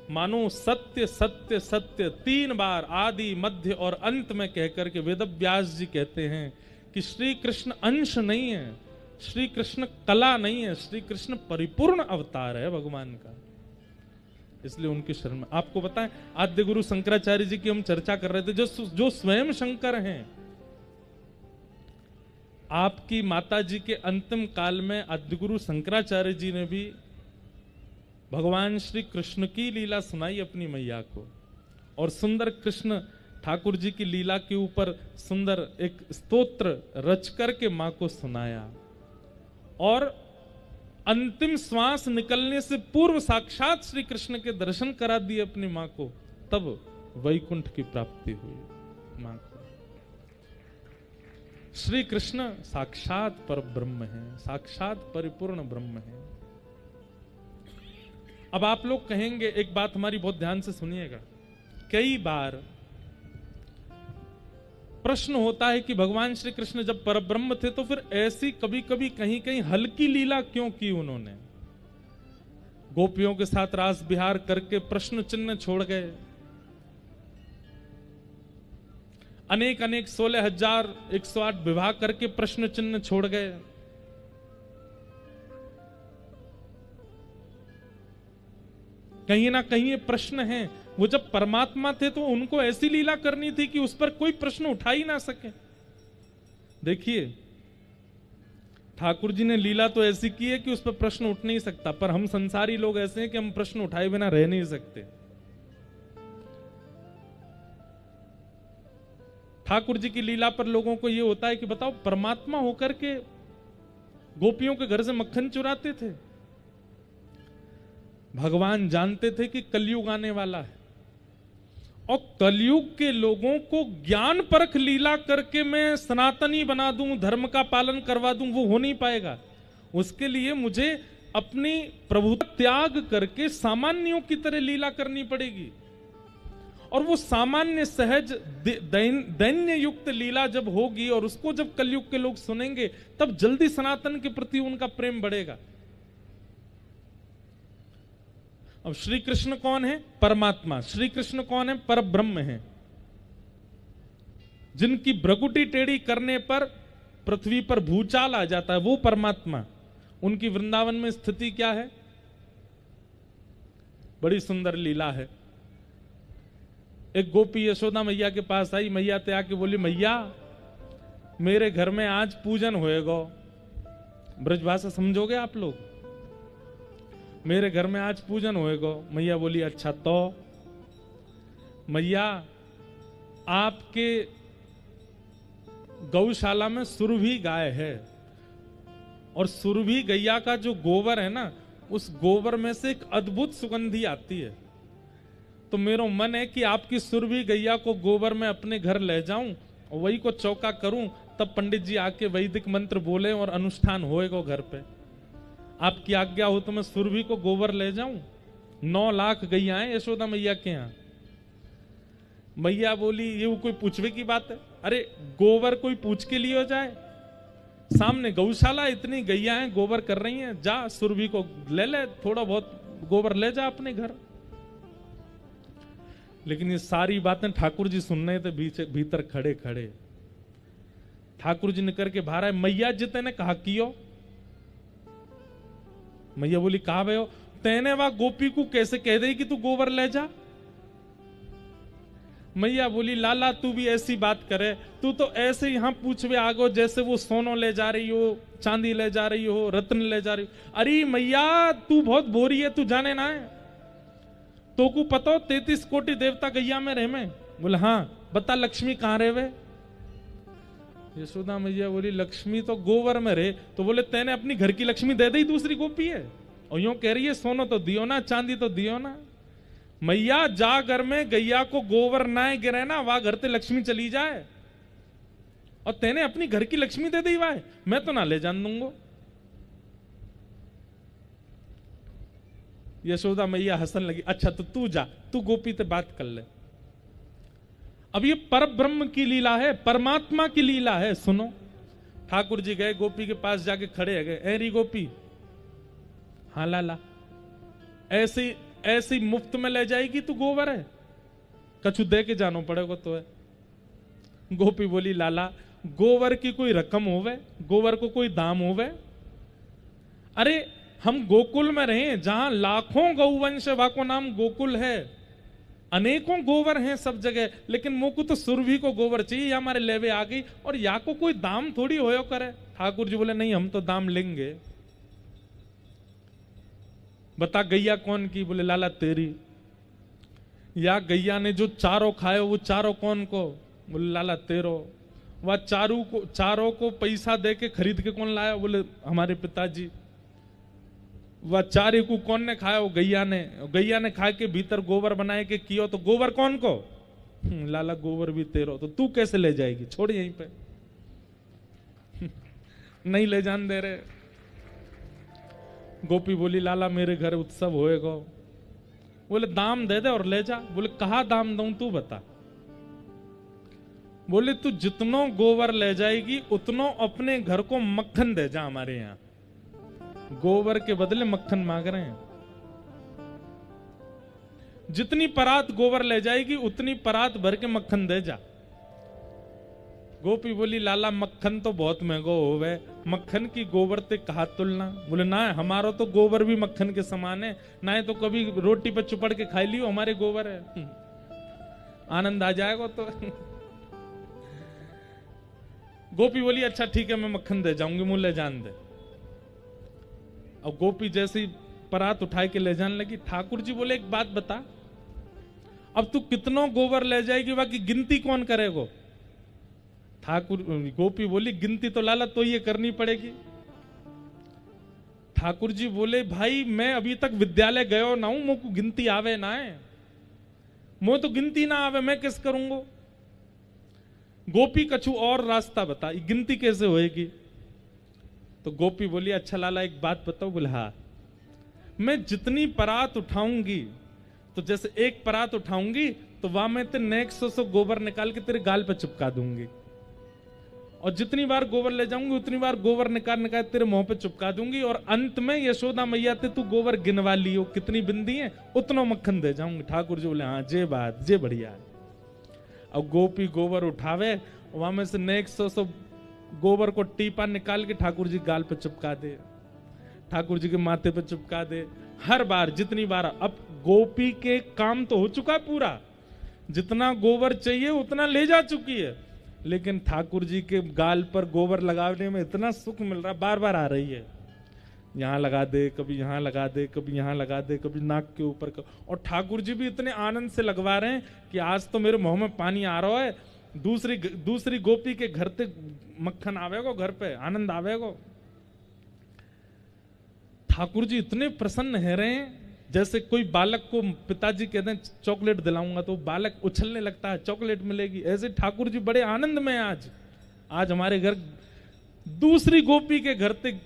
मानो सत्य सत्य सत्य 3 बार आदि मध्य और अंत में कह करके वेदव्यास जी कहते हैं कि श्री कृष्ण अंश नहीं है, श्री कृष्ण कला नहीं है, श्री कृष्ण परिपूर्ण अवतार है भगवान का। इसलिए उनके शरण में, आपको बताएं, आद्य गुरु शंकराचार्य जी की हम चर्चा कर रहे थे, जो स्वयं शंकर हैं। आपकी माता जी के अंतिम काल में आद्य गुरु शंकराचार्य जी ने भी भगवान श्री कृष्ण की लीला सुनाई अपनी मैया को, और सुंदर कृष्ण ठाकुर जी की लीला के ऊपर सुंदर एक स्तोत्र रच करके मां को सुनाया, और अंतिम श्वास निकलने से पूर्व साक्षात श्री कृष्ण के दर्शन करा दिए अपनी मां को, तब वैकुंठ की प्राप्ति हुई मां को। श्री कृष्ण साक्षात पर ब्रह्म है, साक्षात परिपूर्ण ब्रह्म है। अब आप लोग कहेंगे, एक बात हमारी बहुत ध्यान से सुनिएगा, कई बार प्रश्न होता है कि भगवान श्री कृष्ण जब परब्रह्म थे तो फिर ऐसी कभी कभी कहीं कहीं हल्की लीला क्यों की उन्होंने? गोपियों के साथ रास विहार करके प्रश्न चिन्ह छोड़ गए, अनेक 16,108 विवाह करके प्रश्न चिन्ह छोड़ गए। कहीं ना कहीं ये प्रश्न है, वो जब परमात्मा थे तो उनको ऐसी लीला करनी थी कि उस पर कोई प्रश्न उठा ही ना सके। देखिए, ठाकुर जी ने लीला तो ऐसी की है कि उस पर प्रश्न उठ नहीं सकता, पर हम संसारी लोग ऐसे हैं कि हम प्रश्न उठाए बिना रह नहीं सकते। ठाकुर जी की लीला पर लोगों को यह होता है कि बताओ, परमात्मा होकर के गोपियों के घर से मक्खन चुराते थे। भगवान जानते थे कि कलयुग आने वाला है, और कलयुग के लोगों को ज्ञान परख लीला करके मैं सनातनी बना दूं, धर्म का पालन करवा दूं, वो हो नहीं पाएगा। उसके लिए मुझे अपनी प्रभुता त्याग करके सामान्यों की तरह लीला करनी पड़ेगी, और वो सामान्य सहज दैन्य युक्त लीला जब होगी और उसको जब कलयुग के लोग सुनेंगे, तब जल्दी सनातन के प्रति उनका प्रेम बढ़ेगा। अब श्री कृष्ण कौन है? परमात्मा। श्री कृष्ण कौन है? परब्रह्म है। जिनकी भ्रकुटी टेढ़ी करने पर पृथ्वी पर भूचाल आ जाता है, वो परमात्मा। उनकी वृंदावन में स्थिति क्या है? बड़ी सुंदर लीला है। एक गोपी यशोदा मैया के पास आई, मैया ते आके बोली, मैया मेरे घर में आज पूजन होएगा। ब्रजभाषा समझोगे आप लोग? मेरे घर में आज पूजन होएगा। मैया बोली, अच्छा तो मैया आपके गौशाला में सुरभि गाय है, और सुरभि गैया का जो गोबर है ना, उस गोबर में से एक अद्भुत सुगंधी आती है। तो मेरा मन है कि आपकी सुरभि गैया को गोबर में अपने घर ले जाऊं और वही को चौका करूं, तब पंडित जी आके वैदिक मंत्र बोले और अनुष्ठान होएगा घर पे। आपकी आज्ञा हो तो मैं सुरभि को गोबर ले जाऊं। 9 लाख गैया है यशोदा मैया के यहाँ। मैया बोली, ये कोई पूछवे की बात है? अरे गोबर कोई पूछ के लिए हो जाए? सामने गौशाला, इतनी गैया हैं, गोबर कर रही हैं, जा सुरभि को ले थोड़ा बहुत गोबर ले जा अपने घर। लेकिन ये सारी बातें ठाकुर जी सुन रहे थे भीतर खड़े खड़े। ठाकुर जी निकल के बाहर आए, मैया जी तेने कहा कियो? मैया बोली, कहा भैया तेने वह गोपी को कैसे कह दे कि तू गोबर ले जा? मैया बोली, लाला तू भी ऐसी बात करे, तू तो ऐसे यहाँ पूछवे आगो जैसे वो सोनो ले जा रही हो, चांदी ले जा रही हो, रत्न ले जा रही हो। अरे मैया तू बहुत बोरी है, तू जाने ना है तो को पता 33 कोटि देवता गैया में रहे में? बोले हाँ। बता लक्ष्मी कहाँ रहे वे? यशोदा मैया बोली, लक्ष्मी तो गोबर में रहे। तो बोले तेने अपनी घर की लक्ष्मी दे दी, दूसरी गोपी है और यूं कह रही है सोनो तो दियो ना, चांदी तो दियो ना। मैया जा घर में गैया को गोबर ना गिरे ना, वहां घर ते लक्ष्मी चली जाए, और तेने अपनी घर की लक्ष्मी दे दी वाह, मैं तो ना ले जान दूंगा। यशोदा मैया हंसने लगी, अच्छा तो तू जा, तू गोपी से बात कर ले। अब ये पर ब्रह्म की लीला है, परमात्मा की लीला है। सुनो, ठाकुर जी गए गोपी के पास, जाके खड़े है गए, एरी गोपी, हाँ लाला, ऐसी ऐसी मुफ्त में ले जाएगी तू गोबर है? कछु दे के जानो पड़ेगा तो है। गोपी बोली, लाला गोबर की कोई रकम होवे, गोबर को कोई दाम होवे? अरे हम गोकुल में रहे जहां लाखों गौवंश, वाको नाम गोकुल है, अनेकों गोबर हैं सब जगह, लेकिन मोको तो सुरभि को गोबर चाहिए, हमारे लेवे आ गई, और या को कोई दाम थोड़ी होयो करे। ठाकुर जी बोले, नहीं हम तो दाम लेंगे। बता गैया कौन की? बोले लाला तेरी। या गैया ने जो चारों खाए वो चारों कौन को? बोले लाला तेरो। वह चारों को पैसा दे के खरीद के कौन लाया? बोले हमारे पिताजी। वह चारे को कौन ने खाया? वो गैया ने। गैया ने खा के भीतर गोबर बनाए के कियो, तो गोबर कौन को? लाला गोबर भी तेरो। तो तू कैसे ले जाएगी? छोड़ यहीं पे। नहीं ले जान दे रहे। गोपी बोली, लाला मेरे घर उत्सव होएगा। बोले दाम दे दे और ले जा। बोले कहा दाम दूं तू बता। बोले तू जितनो गोबर ले जाएगी उतनो अपने घर को मक्खन दे जा। हमारे यहाँ गोबर के बदले मक्खन मांग रहे हैं। जितनी परात गोबर ले जाएगी उतनी परात भर के मक्खन दे जा। गोपी बोली, लाला मक्खन तो बहुत महंगो होवे, मक्खन की गोबर ते कहा तुलना? बोले ना, हमारा तो गोबर भी मक्खन के समान है, ना है तो कभी रोटी पे चुपड़ के खाई लियो, हमारे गोबर है। आनंद आ जाएगा तो। गोपी बोली, अच्छा ठीक है मैं मक्खन दे जाऊंगी, मुझे जान दे। अब गोपी जैसी परात उठाए के ले जाने लगी। ठाकुर जी बोले, एक बात बता, अब तू कितनों गोबर ले जाएगी, बाकी गिनती कौन करेगा? गोपी बोली, गिनती तो लाला तो ये करनी पड़ेगी। ठाकुर जी बोले, भाई मैं अभी तक विद्यालय गयो ना हूं, मुझको गिनती आवे ना है, मुझे तो गिनती ना आवे, मैं किस करूंगा? गोपी कछु और रास्ता बता, गिनती कैसे होएगी? तो गोपी बोली, अच्छा लाला एक बात बताओ। बोले हाँ, मैं जितनी परात उठाऊंगी, तो जैसे एक परात उठाऊंगी तो वहां मैं तेरे नेक्स्ट 100 गोबर निकाल के तेरे गाल पे चिपका दूंगी, और जितनी बार गोबर ले जाऊंगी उतनी बार गोबर निकाल तेरे मुंह पे चिपका दूंगी, और अंत में यशोदा मैया ते तू गोबर गिनवा लियो कितनी बिंदी है, उतना मक्खन दे जाऊंगी। ठाकुर जी बोले, हाँ जे बात, जे बढ़िया। अब गोपी गोबर उठावे, वहां में से नेक्स्ट 100 गोबर को टीपा निकाल के ठाकुर जी गाल पे चिपका दे, ठाकुर जी के माथे पे चिपका दे। हर बार जितनी बार, अब गोपी के काम तो हो चुका पूरा, जितना गोबर चाहिए उतना ले जा चुकी है, लेकिन ठाकुर जी के गाल पर गोबर लगाने में इतना सुख मिल रहा, बार बार आ रही है, यहाँ लगा दे, कभी यहाँ लगा दे, कभी यहाँ लगा दे, कभी नाक के ऊपर और ठाकुर जी भी इतने आनंद से लगवा रहे हैं कि आज तो मेरे मुंह में पानी आ रहा है। दूसरी गोपी के घर तक मक्खन आवेगो, घर पे आनंद आवेगो। ठाकुर जी इतने प्रसन्न है रहे हैं, जैसे कोई बालक को पिताजी कहते हैं चॉकलेट दिलाऊंगा तो बालक उछलने लगता है, चॉकलेट मिलेगी, ऐसे ठाकुर जी बड़े आनंद में आज हमारे घर दूसरी गोपी के घर तक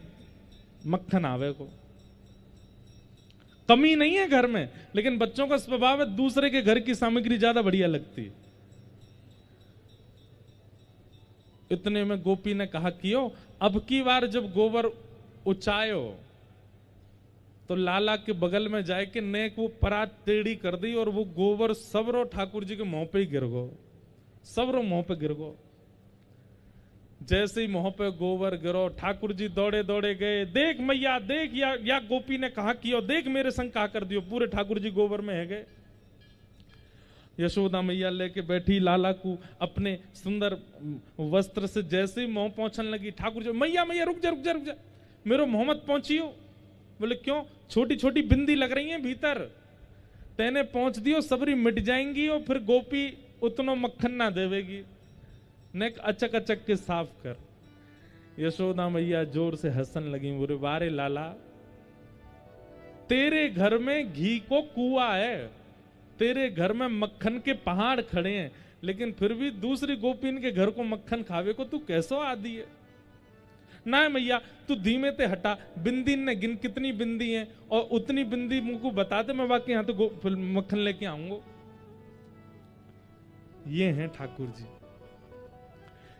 मक्खन आवे को। कमी नहीं है घर में, लेकिन बच्चों का स्वभाव है दूसरे के घर की सामग्री ज्यादा बढ़िया लगती है। इतने में गोपी ने कहा कियो, अब की बार जब गोबर उचायो तो लाला के बगल में जाए के नेक वो परात टेढ़ी कर दी और वो गोबर सबरो ठाकुर जी के मुंह पे ही गिर गो, सबरो मुंह पे गिर गो। जैसे ही मुंह पे गोबर गिरो, ठाकुर जी दौड़े दौड़े गए, देख मैया देख, या गोपी ने कहा कियो, देख मेरे संग कहा कर दियो, पूरे ठाकुर जी गोबर में है गए। यशोदा मैया लेके बैठी लाला को अपने सुंदर वस्त्र से जैसे ही मुंह पहुंचने लगी, ठाकुर जी मैया मैया रुक जा रुक जा रुक जा, मेरे मुंह मत पहुंचियो। बोले क्यों, छोटी छोटी बिंदी लग रही है भीतर, तेने पहुंच दियो सबरी मिट जाएंगी और फिर गोपी उतनो मक्खन ना देवेगी, नेक अचक अचक के साफ कर। यशोदा मैया जोर से हंसन लगी, बोले वारे लाला, तेरे घर में घी को कुआ है, तेरे घर में मक्खन के पहाड़ खड़े हैं, लेकिन फिर भी दूसरी गोपीन के घर को मक्खन खावे को तू कैसो आदि है। ना मैया तू धीमे ते हटा, बिंदी ने गिन कितनी बिंदी है और उतनी बिंदी मुझको बता दे, मैं बाकी यहां तो मक्खन लेके आऊंगा। ये हैं ठाकुर जी,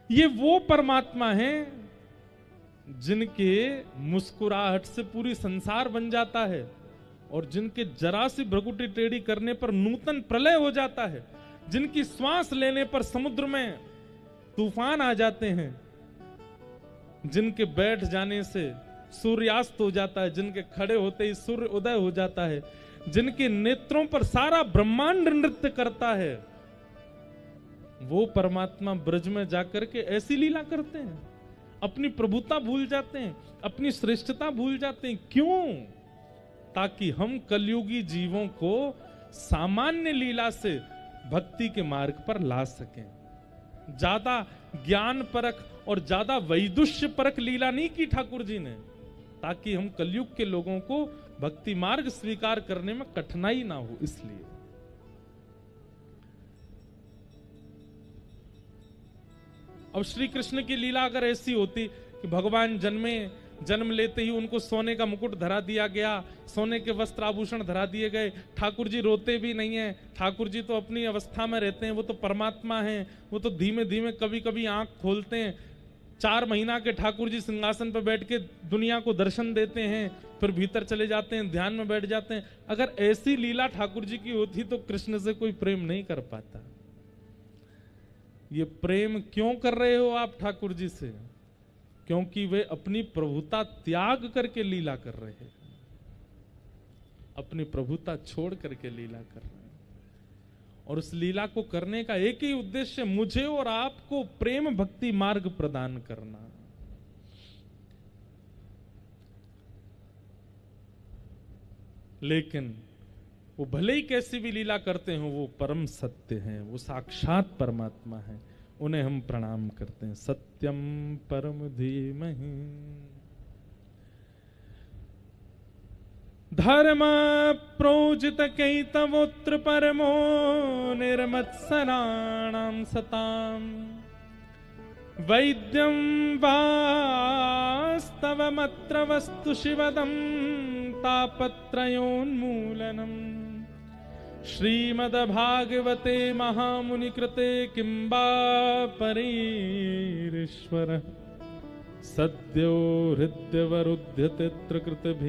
ये वो परमात्मा हैं जिनके मुस्कुराहट से पूरी संसार बन जाता है और जिनके जरा सी भ्रकुटी टेढ़ी करने पर नूतन प्रलय हो जाता है, जिनकी श्वास लेने पर समुद्र में तूफान आ जाते हैं, जिनके बैठ जाने से सूर्यास्त हो जाता है, जिनके खड़े होते ही सूर्य उदय हो जाता है, जिनके नेत्रों पर सारा ब्रह्मांड नृत्य करता है, वो परमात्मा ब्रज में जाकर के ऐसी लीला करते हैं, अपनी प्रभुता भूल जाते हैं, अपनी श्रेष्ठता भूल जाते हैं। क्यों? ताकि हम कलयुगी जीवों को सामान्य लीला से भक्ति के मार्ग पर ला सकें। ज्यादा ज्ञान परक और ज्यादा वैदुष्य परक लीला नहीं की ठाकुर जी ने, ताकि हम कलयुग के लोगों को भक्ति मार्ग स्वीकार करने में कठिनाई ना हो। इसलिए अब श्री कृष्ण की लीला अगर ऐसी होती कि भगवान जन्म लेते ही उनको सोने का मुकुट धरा दिया गया, सोने के वस्त्र आभूषण धरा दिए गए, ठाकुर जी रोते भी नहीं है, ठाकुर जी तो अपनी अवस्था में रहते हैं, वो तो परमात्मा हैं, वो तो धीमे धीमे कभी कभी आंख खोलते हैं। 4 महीना के ठाकुर जी सिंहासन पर बैठ के दुनिया को दर्शन देते हैं, फिर भीतर चले जाते हैं, ध्यान में बैठ जाते हैं। अगर ऐसी लीला ठाकुर जी की होती तो कृष्ण से कोई प्रेम नहीं कर पाता। ये प्रेम क्यों कर रहे हो आप ठाकुर जी से? क्योंकि वे अपनी प्रभुता त्याग करके लीला कर रहे हैं, अपनी प्रभुता छोड़ करके लीला कर रहे हैं, और उस लीला को करने का एक ही उद्देश्य, मुझे और आपको प्रेम भक्ति मार्ग प्रदान करना। लेकिन वो भले ही कैसी भी लीला करते हो, वो परम सत्य हैं, वो साक्षात परमात्मा है, उन्हें हम प्रणाम करते हैं। सत्यम परम धीमहि धर्म प्रोजित कैतवोत्र परमो निर्मत्सराणां सताम वैद्यं वास्तवमत्र वस्तु शिवदं तापत्रयोन्मूलनम् श्रीमद्भागवते महामुनिकृते किंबा परीश्वर सद्यो हृदयवरुध्यते कृतभिः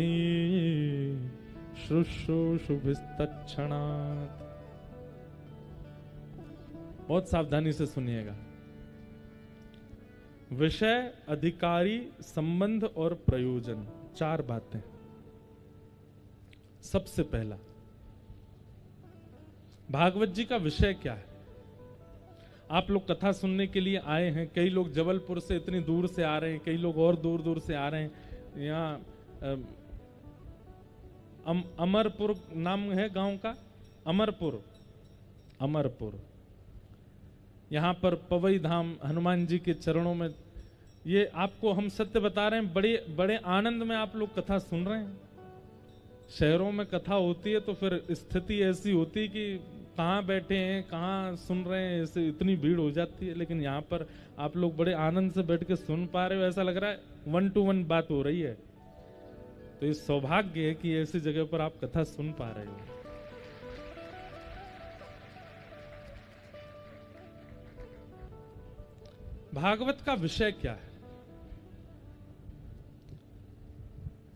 शुश्रूषुभिस्तत्क्षणात्। बहुत सावधानी से सुनिएगा। विषय, अधिकारी, संबंध और प्रयोजन, 4 बातें। सबसे पहला, भागवत जी का विषय क्या है? आप लोग कथा सुनने के लिए आए हैं, कई लोग जबलपुर से इतनी दूर से आ रहे हैं, कई लोग और दूर दूर से आ रहे हैं। यहाँ अमरपुर नाम है गांव का, अमरपुर, अमरपुर। यहाँ पर पवई धाम हनुमान जी के चरणों में, ये आपको हम सत्य बता रहे हैं, बड़े बड़े आनंद में आप लोग कथा सुन रहे हैं। शहरों में कथा होती है तो फिर स्थिति ऐसी होती है कि कहाँ बैठे हैं, कहाँ सुन रहे हैं, ऐसे इतनी भीड़ हो जाती है। लेकिन यहाँ पर आप लोग बड़े आनंद से बैठ के सुन पा रहे हो, ऐसा लग रहा है 1 to 1 बात हो रही है। तो ये सौभाग्य है कि ऐसी जगह पर आप कथा सुन पा रहे हो। भागवत का विषय क्या है?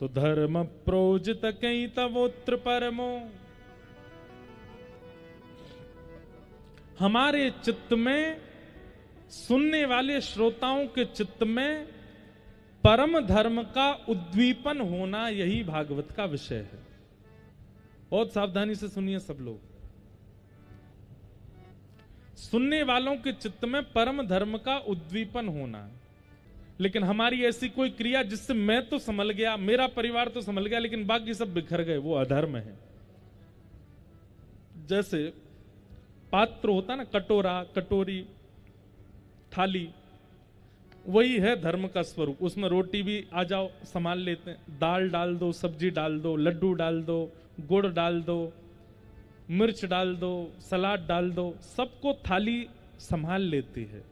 तो धर्म प्रोजित कई तवोत्र परमो, हमारे चित्त में, सुनने वाले श्रोताओं के चित्त में परम धर्म का उद्दीपन होना, यही भागवत का विषय है। बहुत सावधानी से सुनिए सब लोग। सुनने वालों के चित्त में परम धर्म का उद्दीपन होना। लेकिन हमारी ऐसी कोई क्रिया जिससे मैं तो संभल गया, मेरा परिवार तो संभल गया, लेकिन बाकी सब बिखर गए, वो अधर्म है। जैसे पात्र होता ना, कटोरा, कटोरी, थाली, वही है धर्म का स्वरूप। उसमें रोटी भी आ जाओ संभाल लेते हैं, दाल डाल दो, सब्जी डाल दो, लड्डू डाल दो, गुड़ डाल दो, मिर्च डाल दो, सलाद डाल दो, सबको थाली संभाल लेती है।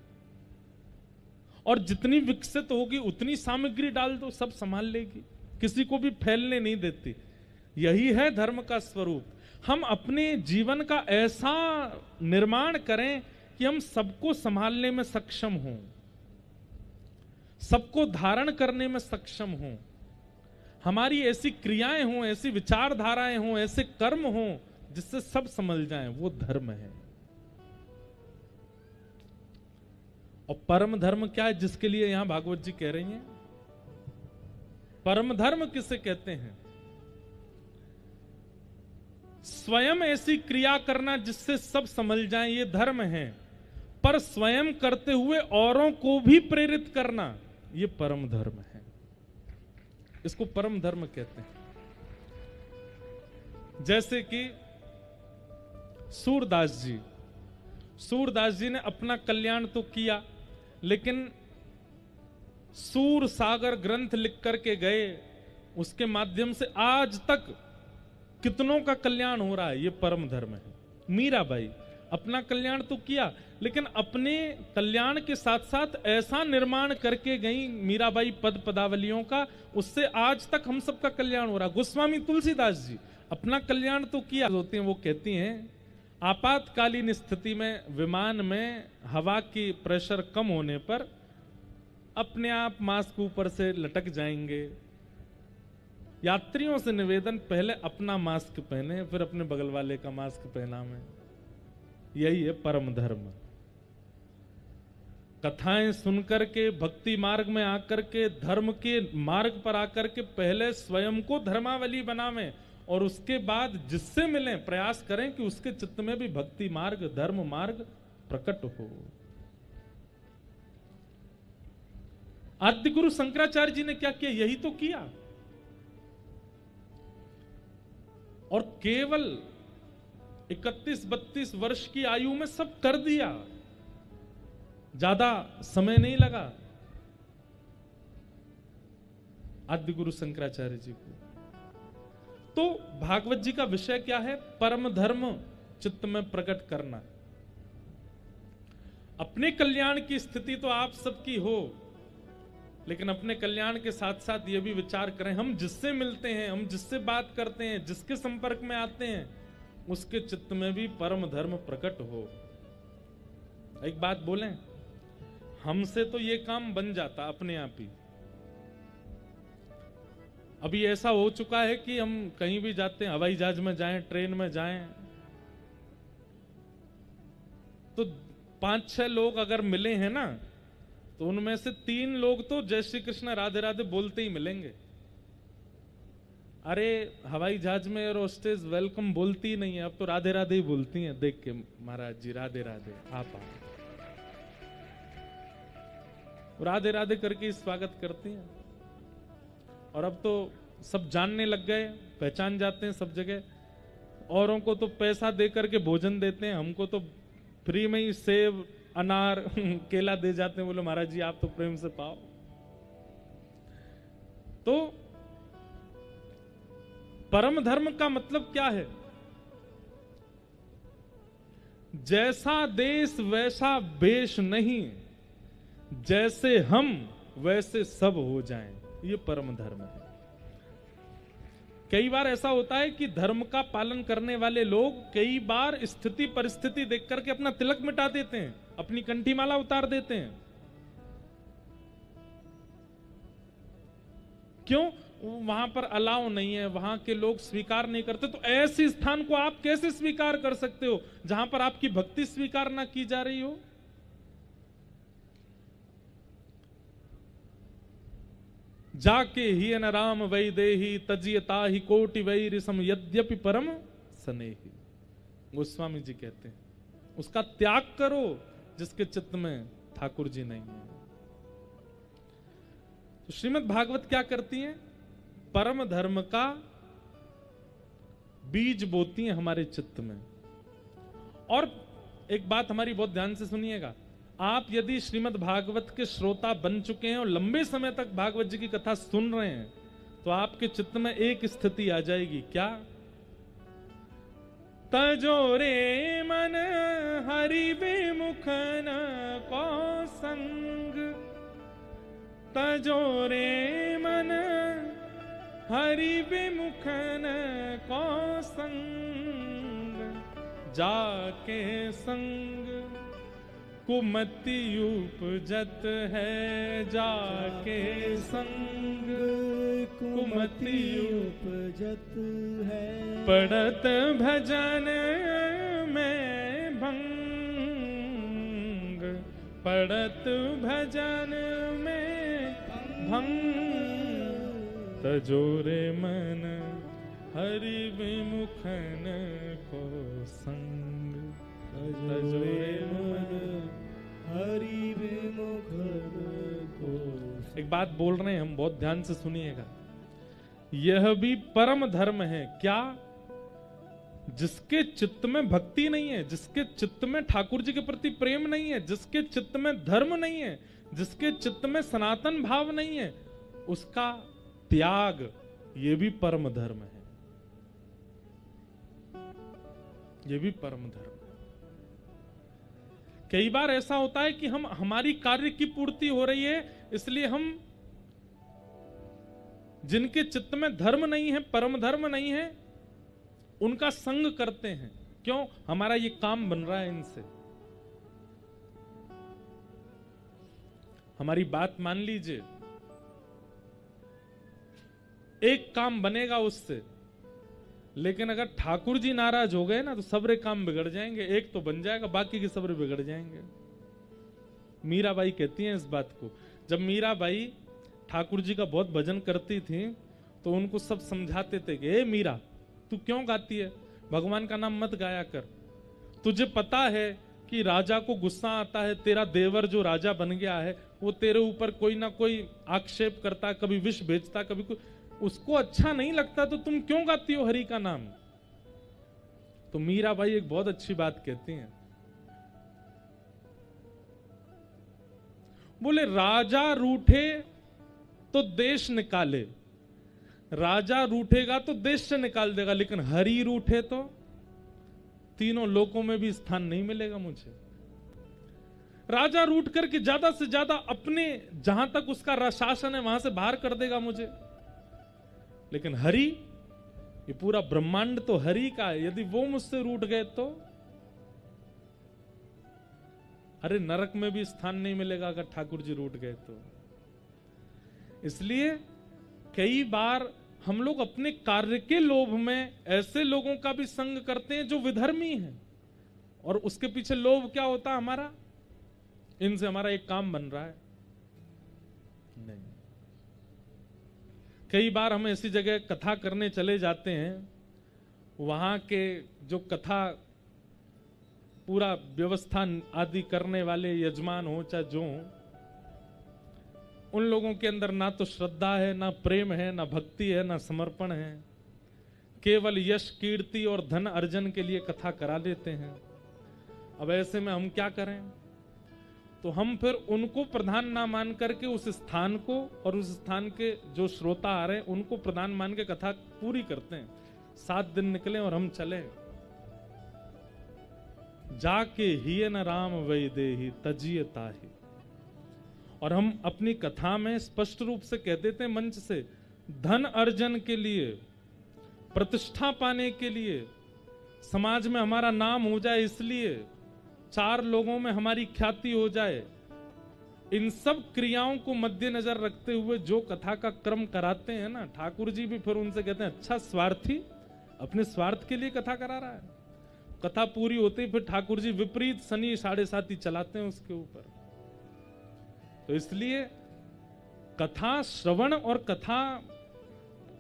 और जितनी विकसित होगी उतनी सामग्री डाल दो, सब संभाल लेगी, किसी को भी फैलने नहीं देती। यही है धर्म का स्वरूप। हम अपने जीवन का ऐसा निर्माण करें कि हम सबको संभालने में सक्षम हों, सबको धारण करने में सक्षम हों। हमारी ऐसी क्रियाएं हों, ऐसी विचारधाराएं हों, ऐसे कर्म हों जिससे सब समझ जाएं, वो धर्म है। और परम धर्म क्या है जिसके लिए यहां भागवत जी कह रही हैं? परम धर्म किसे कहते हैं? स्वयं ऐसी क्रिया करना जिससे सब समझ जाएं, ये धर्म है। पर स्वयं करते हुए औरों को भी प्रेरित करना, ये परम धर्म है। इसको परम धर्म कहते हैं। जैसे कि सूरदास जी, सूरदास जी ने अपना कल्याण तो किया, लेकिन सूर सागर ग्रंथ लिख करके गए, उसके माध्यम से आज तक कितनों का कल्याण हो रहा है, ये परम धर्म है। मीराबाई अपना कल्याण तो किया, लेकिन अपने कल्याण के साथ साथ ऐसा निर्माण करके गई मीराबाई पद पदावलियों का, उससे आज तक हम सबका कल्याण हो रहा। गोस्वामी तुलसीदास जी अपना कल्याण तो किया। होती हैं, वो कहती हैं आपातकालीन स्थिति में विमान में हवा की प्रेशर कम होने पर अपने आप मास्क ऊपर से लटक जाएंगे। यात्रियों से निवेदन, पहले अपना मास्क पहने, फिर अपने बगल वाले का मास्क पहना में। यही है परम धर्म। कथाएं सुनकर के, भक्ति मार्ग में आकर के, धर्म के मार्ग पर आकर के पहले स्वयं को धर्मावली बनावें और उसके बाद जिससे मिलें प्रयास करें कि उसके चित्त में भी भक्ति मार्ग, धर्म मार्ग प्रकट हो। आद्य गुरु शंकराचार्य जी ने क्या किया? यही तो किया। और केवल 31-32 वर्ष की आयु में सब कर दिया, ज्यादा समय नहीं लगा आद्य गुरु शंकराचार्य जी को। तो भागवत जी का विषय क्या है? परम धर्म चित्त में प्रकट करना। अपने कल्याण की स्थिति तो आप सबकी हो, लेकिन अपने कल्याण के साथ साथ ये भी विचार करें, हम जिससे मिलते हैं, हम जिससे बात करते हैं, जिसके संपर्क में आते हैं, उसके चित्त में भी परम धर्म प्रकट हो। एक बात बोलें, हमसे तो ये काम बन जाता अपने आप ही। अभी ऐसा हो चुका है कि हम कहीं भी जाते हैं, हवाई जहाज में जाएं, ट्रेन में जाएं, तो 5-6 लोग अगर मिले हैं ना, तो उनमें से 3 लोग तो जय श्री कृष्ण राधे राधे बोलते ही मिलेंगे। अरे हवाई जहाज में एयर होस्टेस वेलकम बोलती ही नहीं है, अब तो राधे राधे ही बोलती हैं, देख के महाराज जी राधे राधे, आप राधे राधे करके स्वागत करती हैं। और अब तो सब जानने लग गए, पहचान जाते हैं सब जगह। औरों को तो पैसा दे करके भोजन देते हैं, हमको तो फ्री में ही सेब अनार केला दे जाते हैं, बोले महाराज जी आप तो प्रेम से पाओ। तो परम धर्म का मतलब क्या है? जैसा देश वैसा वेश नहीं, जैसे हम वैसे सब हो जाएं, ये परम धर्म है। कई बार ऐसा होता है कि धर्म का पालन करने वाले लोग कई बार स्थिति परिस्थिति देख करके अपना तिलक मिटा देते हैं, अपनी कंठीमाला उतार देते हैं। क्यों? वहां पर अलाउ नहीं है, वहां के लोग स्वीकार नहीं करते। तो ऐसे स्थान को आप कैसे स्वीकार कर सकते हो जहां पर आपकी भक्ति स्वीकार ना की जा रही हो? जाके ही न राम वै देही तजियता ही कोटि वै रिसम यद्यपि परम स्नेही। गोस्वामी जी कहते हैं उसका त्याग करो जिसके चित्त में ठाकुर जी नहीं है। तो श्रीमद् भागवत क्या करती है? परम धर्म का बीज बोती है हमारे चित्त में। और एक बात हमारी बहुत ध्यान से सुनिएगा, आप यदि श्रीमद् भागवत के श्रोता बन चुके हैं और लंबे समय तक भागवत जी की कथा सुन रहे हैं, तो आपके चित्त में एक स्थिति आ जाएगी, क्या? तजोरे मन हरि विमुखन को संग, तजोरे मन हरि विमुखन को संग, जाके संग कुमति उपजत है, जाके संग कुमति उपजत है, पड़त भजन में भंग, पड़त भजन में भंग, तजोरे मन हरि विमुखन को संग, तजोरे मन हरि विमुखन को। एक बात बोल रहे हैं हम, बहुत ध्यान से सुनिएगा, यह भी परम धर्म है। क्या? जिसके चित्त में भक्ति नहीं है, जिसके चित्त में ठाकुर जी के प्रति प्रेम नहीं है, जिसके चित्त में धर्म नहीं है, जिसके चित्त में सनातन भाव नहीं है, उसका त्याग, ये भी परम धर्म है। ये भी परम धर्म है। कई बार ऐसा होता है कि हमारी कार्य की पूर्ति हो रही है, इसलिए हम जिनके चित्त में धर्म नहीं है, परम धर्म नहीं है, उनका संग करते हैं। क्यों? हमारा ये काम बन रहा है इनसे। हमारी बात मान लीजिए, एक काम बनेगा उससे, लेकिन अगर ठाकुर जी नाराज हो गए ना तो सबरे काम बिगड़ जाएंगे। एक तो बन जाएगा, बाकी के सबरे बिगड़ जाएंगे। मीराबाई कहती हैं इस बात को। जब मीराबाई ठाकुर जी का बहुत भजन करती थी तो उनको सब समझाते थे कि ए मीरा, तू क्यों गाती है? भगवान का नाम मत गाया कर। तुझे पता है कि राजा को गुस्सा आता है, तेरा देवर जो राजा बन गया है वो तेरे ऊपर कोई ना कोई आक्षेप करता है, कभी विष भेजता, कभी कोई, उसको अच्छा नहीं लगता, तो तुम क्यों गाती हो हरि का नाम? तो मीराबाई एक बहुत अच्छी बात कहती हैं, बोले राजा रूठे तो देश निकाले, राजा रूठेगा तो देश से निकाल देगा, लेकिन हरि रूठे तो तीनों लोकों में भी स्थान नहीं मिलेगा मुझे। राजा रूठ करके ज्यादा से ज्यादा अपने जहां तक उसका शासन है वहां से बाहर कर देगा मुझे, लेकिन हरि, ये पूरा ब्रह्मांड तो हरि का है, यदि वो मुझसे रूठ गए तो अरे नरक में भी स्थान नहीं मिलेगा अगर ठाकुर जी रूठ गए तो। इसलिए कई बार हम लोग अपने कार्य के लोभ में ऐसे लोगों का भी संग करते हैं जो विधर्मी हैं, और उसके पीछे लोभ क्या होता है हमारा? इनसे हमारा एक काम बन रहा है। नहीं, कई बार हम ऐसी जगह कथा करने चले जाते हैं, वहां के जो कथा पूरा व्यवस्था आदि करने वाले यजमान हो चाहे जो हो, उन लोगों के अंदर ना तो श्रद्धा है, ना प्रेम है, ना भक्ति है, ना समर्पण है। केवल यश कीर्ति और धन अर्जन के लिए कथा करा देते हैं। अब ऐसे में हम क्या करें? तो हम फिर उनको प्रधान ना मान करके उस स्थान को और उस स्थान के जो श्रोता आ रहे हैं उनको प्रधान मान के कथा पूरी करते हैं। 7 दिन निकले और हम चले, जाके हिय न राम वै देहि तजिय ताहि। और हम अपनी कथा में स्पष्ट रूप से कह देते हैं मंच से, धन अर्जन के लिए, प्रतिष्ठा पाने के लिए, समाज में हमारा नाम हो जाए, इसलिए 4 लोगों में हमारी ख्याति हो जाए, इन सब क्रियाओं को मद्देनजर रखते हुए जो कथा का क्रम कराते हैं ना, ठाकुर जी भी फिर उनसे कहते हैं, अच्छा स्वार्थी, अपने स्वार्थ के लिए कथा करा रहा है। कथा पूरी होते ही फिर ठाकुर जी विपरीत शनि 7.5 चलाते हैं उसके ऊपर। तो इसलिए कथा श्रवण और कथा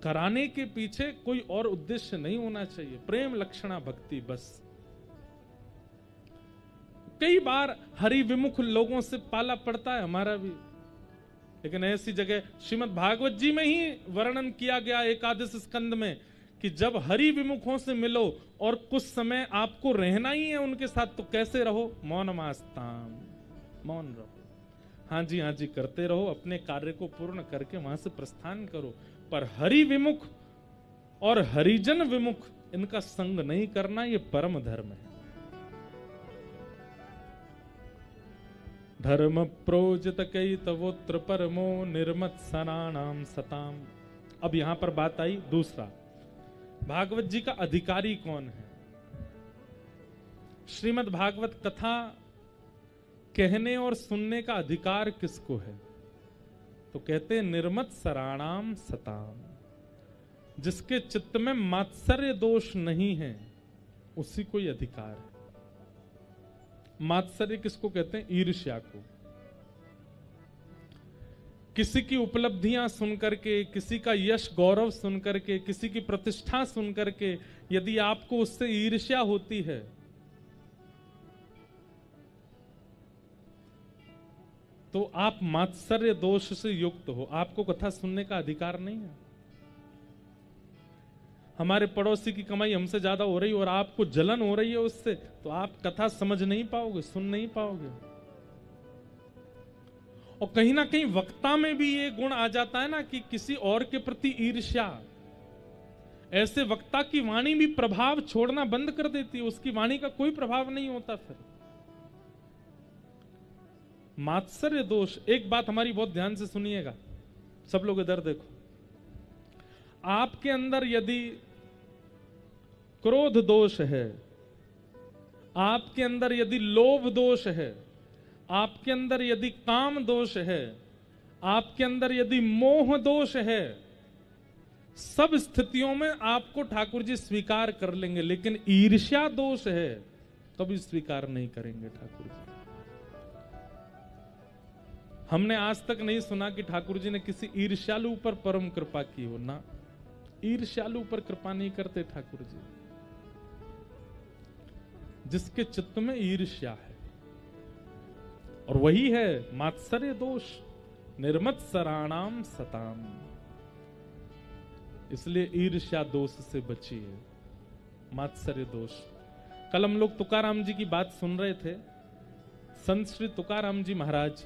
कराने के पीछे कोई और उद्देश्य नहीं होना चाहिए, प्रेम लक्षणा भक्ति बस। कई बार हरि विमुख लोगों से पाला पड़ता है हमारा भी, लेकिन ऐसी जगह श्रीमद् भागवत जी में ही वर्णन किया गया एकादश स्कंद में कि जब हरि विमुखों से मिलो और कुछ समय आपको रहना ही है उनके साथ, तो कैसे रहो? मौनमास्ताम, मौन रहो, हाँ जी करते रहो, अपने कार्य को पूर्ण करके वहां से प्रस्थान करो। पर हरि विमुख और हरिजन विमुख इनका संग नहीं करना, ये परम धर्म है। धर्म प्रोजित कई तवोत्र परमो निर्मत सनानाम सताम। अब यहां पर बात आई दूसरा, भागवत जी का अधिकारी कौन है? श्रीमद् भागवत कथा कहने और सुनने का अधिकार किसको है? तो कहते हैं निर्मत सराणाम सताम, जिसके चित्त में मात्सर्य दोष नहीं है उसी को ही अधिकार है। मात्सर्य किसको कहते हैं? ईर्ष्या को। किसी की उपलब्धियां सुन करके, किसी का यश गौरव सुन करके, किसी की प्रतिष्ठा सुन करके यदि आपको उससे ईर्ष्या होती है, तो आप मात्सर्य दोष से युक्त हो, आपको कथा सुनने का अधिकार नहीं है। हमारे पड़ोसी की कमाई हमसे ज्यादा हो रही और आपको जलन हो रही है उससे, तो आप कथा समझ नहीं पाओगे, सुन नहीं पाओगे। और कहीं ना कहीं वक्ता में भी ये गुण आ जाता है ना कि किसी और के प्रति ईर्ष्या, ऐसे वक्ता की वाणी भी प्रभाव छोड़ना बंद कर देती है, उसकी वाणी का कोई प्रभाव नहीं होता फिर। मात्सर्य दोष, एक बात हमारी बहुत ध्यान से सुनिएगा सब लोग, इधर देखो। आपके अंदर यदि क्रोध दोष है, आपके अंदर यदि लोभ दोष है, आपके अंदर यदि काम दोष है, आपके अंदर यदि मोह दोष है, सब स्थितियों में आपको ठाकुर जी स्वीकार कर लेंगे, लेकिन ईर्ष्या दोष है कभी स्वीकार नहीं करेंगे ठाकुर जी। हमने आज तक नहीं सुना कि ठाकुर जी ने किसी ईर्ष्यालु पर परम कृपा की हो, ना, ईर्ष्यालु पर कृपा नहीं करते ठाकुर जी। जिसके चित्त में ईर्ष्या है, और वही है मात्सर्य दोष, निर्मत सराणाम सताम। इसलिए ईर्ष्या दोष से बचिए, मात्सर्य दोष। कल हम लोग तुकाराम जी की बात सुन रहे थे। संत श्री तुकाराम जी महाराज,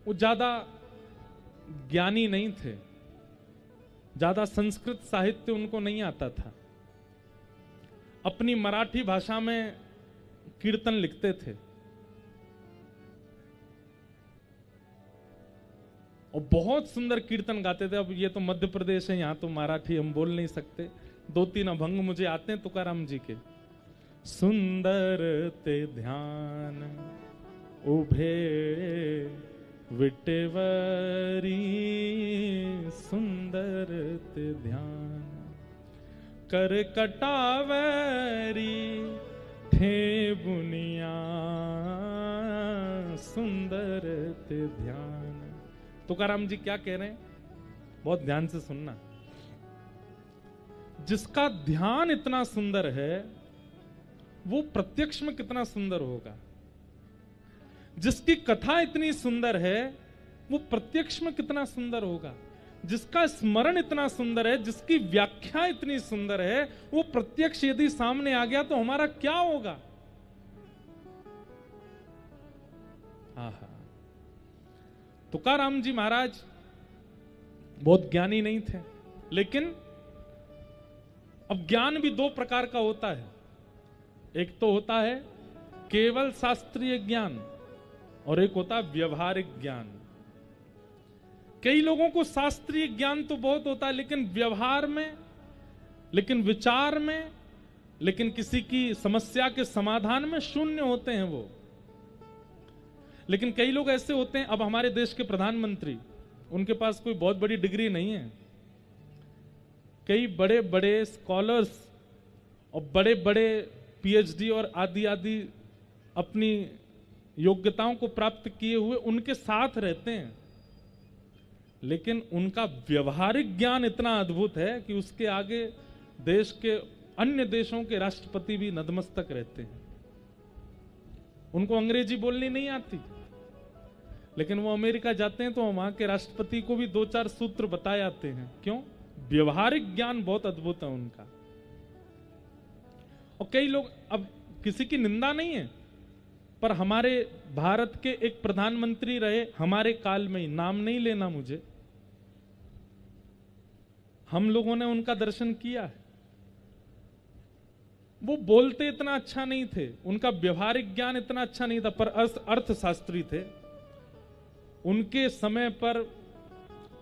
वो ज्यादा ज्ञानी नहीं थे, ज्यादा संस्कृत साहित्य उनको नहीं आता था। अपनी मराठी भाषा में कीर्तन लिखते थे और बहुत सुंदर कीर्तन गाते थे। अब ये तो मध्य प्रदेश है, यहां तो मराठी हम बोल नहीं सकते। 2-3 अभंग मुझे आते हैं तुकाराम जी के। सुंदर ते ध्यान उभे विटेवरी, सुंदर ते ध्यान कर कटावरी, ठे बुनिया सुंदर ते ध्यान। तुकाराम जी क्या कह रहे हैं? बहुत ध्यान से सुनना। जिसका ध्यान इतना सुंदर है वो प्रत्यक्ष में कितना सुंदर होगा। जिसकी कथा इतनी सुंदर है वो प्रत्यक्ष में कितना सुंदर होगा। जिसका स्मरण इतना सुंदर है, जिसकी व्याख्या इतनी सुंदर है, वो प्रत्यक्ष यदि सामने आ गया तो हमारा क्या होगा। तुकाराम जी महाराज बहुत ज्ञानी नहीं थे, लेकिन अब ज्ञान भी दो प्रकार का होता है। एक तो होता है केवल शास्त्रीय ज्ञान और एक होता है व्यवहारिक ज्ञान। कई लोगों को शास्त्रीय ज्ञान तो बहुत होता है, लेकिन व्यवहार में, लेकिन विचार में, लेकिन किसी की समस्या के समाधान में शून्य होते हैं वो। लेकिन कई लोग ऐसे होते हैं, अब हमारे देश के प्रधानमंत्री, उनके पास कोई बहुत बड़ी डिग्री नहीं है। कई बड़े बड़े स्कॉलर्स और बड़े बड़े पीएचडी और आदि आदि अपनी योग्यताओं को प्राप्त किए हुए उनके साथ रहते हैं, लेकिन उनका व्यवहारिक ज्ञान इतना अद्भुत है कि उसके आगे देश के अन्य देशों के राष्ट्रपति भी नतमस्तक रहते हैं। उनको अंग्रेजी बोलनी नहीं आती, लेकिन वो अमेरिका जाते हैं तो वहां के राष्ट्रपति को भी 2-4 सूत्र बताए जाते हैं। क्यों? व्यवहारिक ज्ञान बहुत अद्भुत है उनका। और कई लोग, अब किसी की निंदा नहीं है, पर हमारे भारत के एक प्रधानमंत्री रहे हमारे काल में ही, नाम नहीं लेना मुझे, हम लोगों ने उनका दर्शन किया है। वो बोलते इतना अच्छा नहीं थे, उनका व्यवहारिक ज्ञान इतना अच्छा नहीं था, पर अर्थशास्त्री थे। उनके समय पर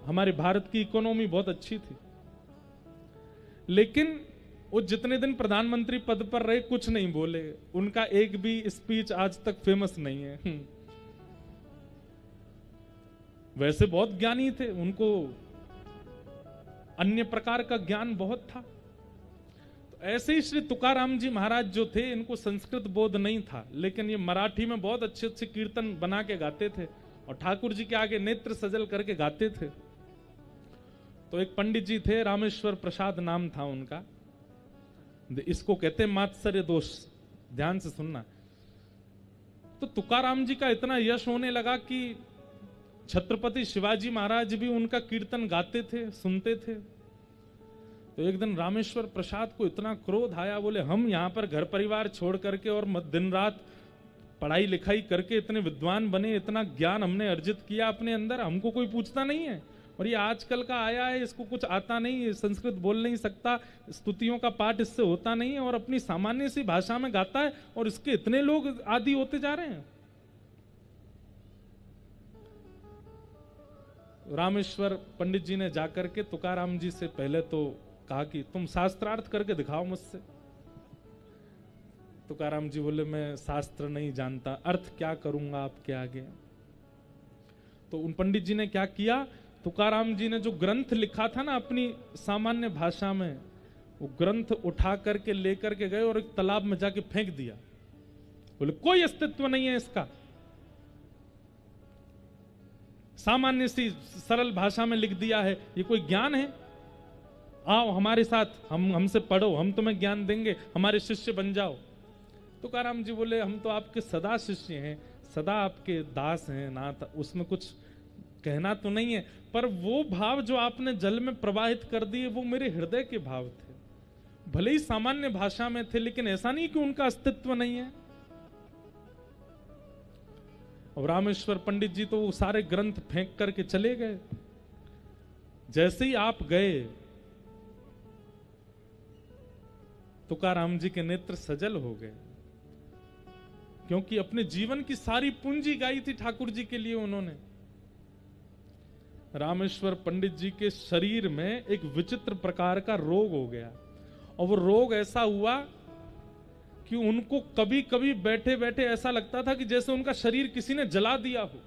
हमारे भारत की इकोनॉमी बहुत अच्छी थी, लेकिन वो जितने दिन प्रधानमंत्री पद पर रहे कुछ नहीं बोले। उनका एक भी स्पीच आज तक फेमस नहीं है। वैसे बहुत ज्ञानी थे, उनको अन्य प्रकार का ज्ञान बहुत था। तो ऐसे ही श्री तुकाराम जी महाराज जो थे, इनको संस्कृत बोध नहीं था, लेकिन ये मराठी में बहुत अच्छे अच्छे कीर्तन बना के गाते थे और ठाकुर जी के आगे नेत्र सजल करके गाते थे। तो एक पंडित जी थे, रामेश्वर प्रसाद नाम था उनका। इसको कहते हैं मात्सर्य दोष। ध्यान से सुनना। तो तुकाराम जी का इतना यश होने लगा कि छत्रपति शिवाजी महाराज भी उनका कीर्तन गाते थे, सुनते थे। तो एक दिन रामेश्वर प्रसाद को इतना क्रोध आया, बोले हम यहां पर घर परिवार छोड़ करके और दिन रात पढ़ाई लिखाई करके इतने विद्वान बने, इतना ज्ञान हमने अर्जित किया अपने अंदर, हमको कोई पूछता नहीं है। और ये आजकल का आया है, इसको कुछ आता नहीं, संस्कृत बोल नहीं सकता, स्तुतियों का पाठ इससे होता नहीं है, और अपनी सामान्य सी भाषा में गाता है, और इसके इतने लोग आदी होते जा रहे हैं। रामेश्वर पंडित जी ने जाकर के तुकाराम जी से पहले तो कहा कि तुम शास्त्रार्थ करके दिखाओ मुझसे। तुकाराम जी बोले मैं शास्त्र नहीं जानता, अर्थ क्या करूंगा आपके आगे। तो उन पंडित जी ने क्या किया, तुकाराम जी ने जो ग्रंथ लिखा था ना अपनी सामान्य भाषा में, वो ग्रंथ उठा करके लेकर के गए और एक तालाब में जाके फेंक दिया। बोले कोई अस्तित्व नहीं है इसका, सामान्य सी सरल भाषा में लिख दिया है, ये कोई ज्ञान है? आओ हमारे साथ, हमसे पढ़ो, हम तुम्हें ज्ञान देंगे, हमारे शिष्य बन जाओ। तुकाराम जी बोले हम तो आपके सदा शिष्य हैं, सदा आपके दास हैं, नाथ, उसमें कुछ कहना तो नहीं है, पर वो भाव जो आपने जल में प्रवाहित कर दिए वो मेरे हृदय के भाव थे। भले ही सामान्य भाषा में थे, लेकिन ऐसा नहीं कि उनका अस्तित्व नहीं है। और रामेश्वर पंडित जी तो वो सारे ग्रंथ फेंक करके चले गए। जैसे ही आप गए, तुकाराम जी के नेत्र सजल हो गए, क्योंकि अपने जीवन की सारी पूंजी गाई थी ठाकुर जी के लिए उन्होंने। रामेश्वर पंडित जी के शरीर में एक विचित्र प्रकार का रोग हो गया, और वो रोग ऐसा हुआ कि उनको कभी कभी बैठे बैठे ऐसा लगता था कि जैसे उनका शरीर किसी ने जला दिया हो।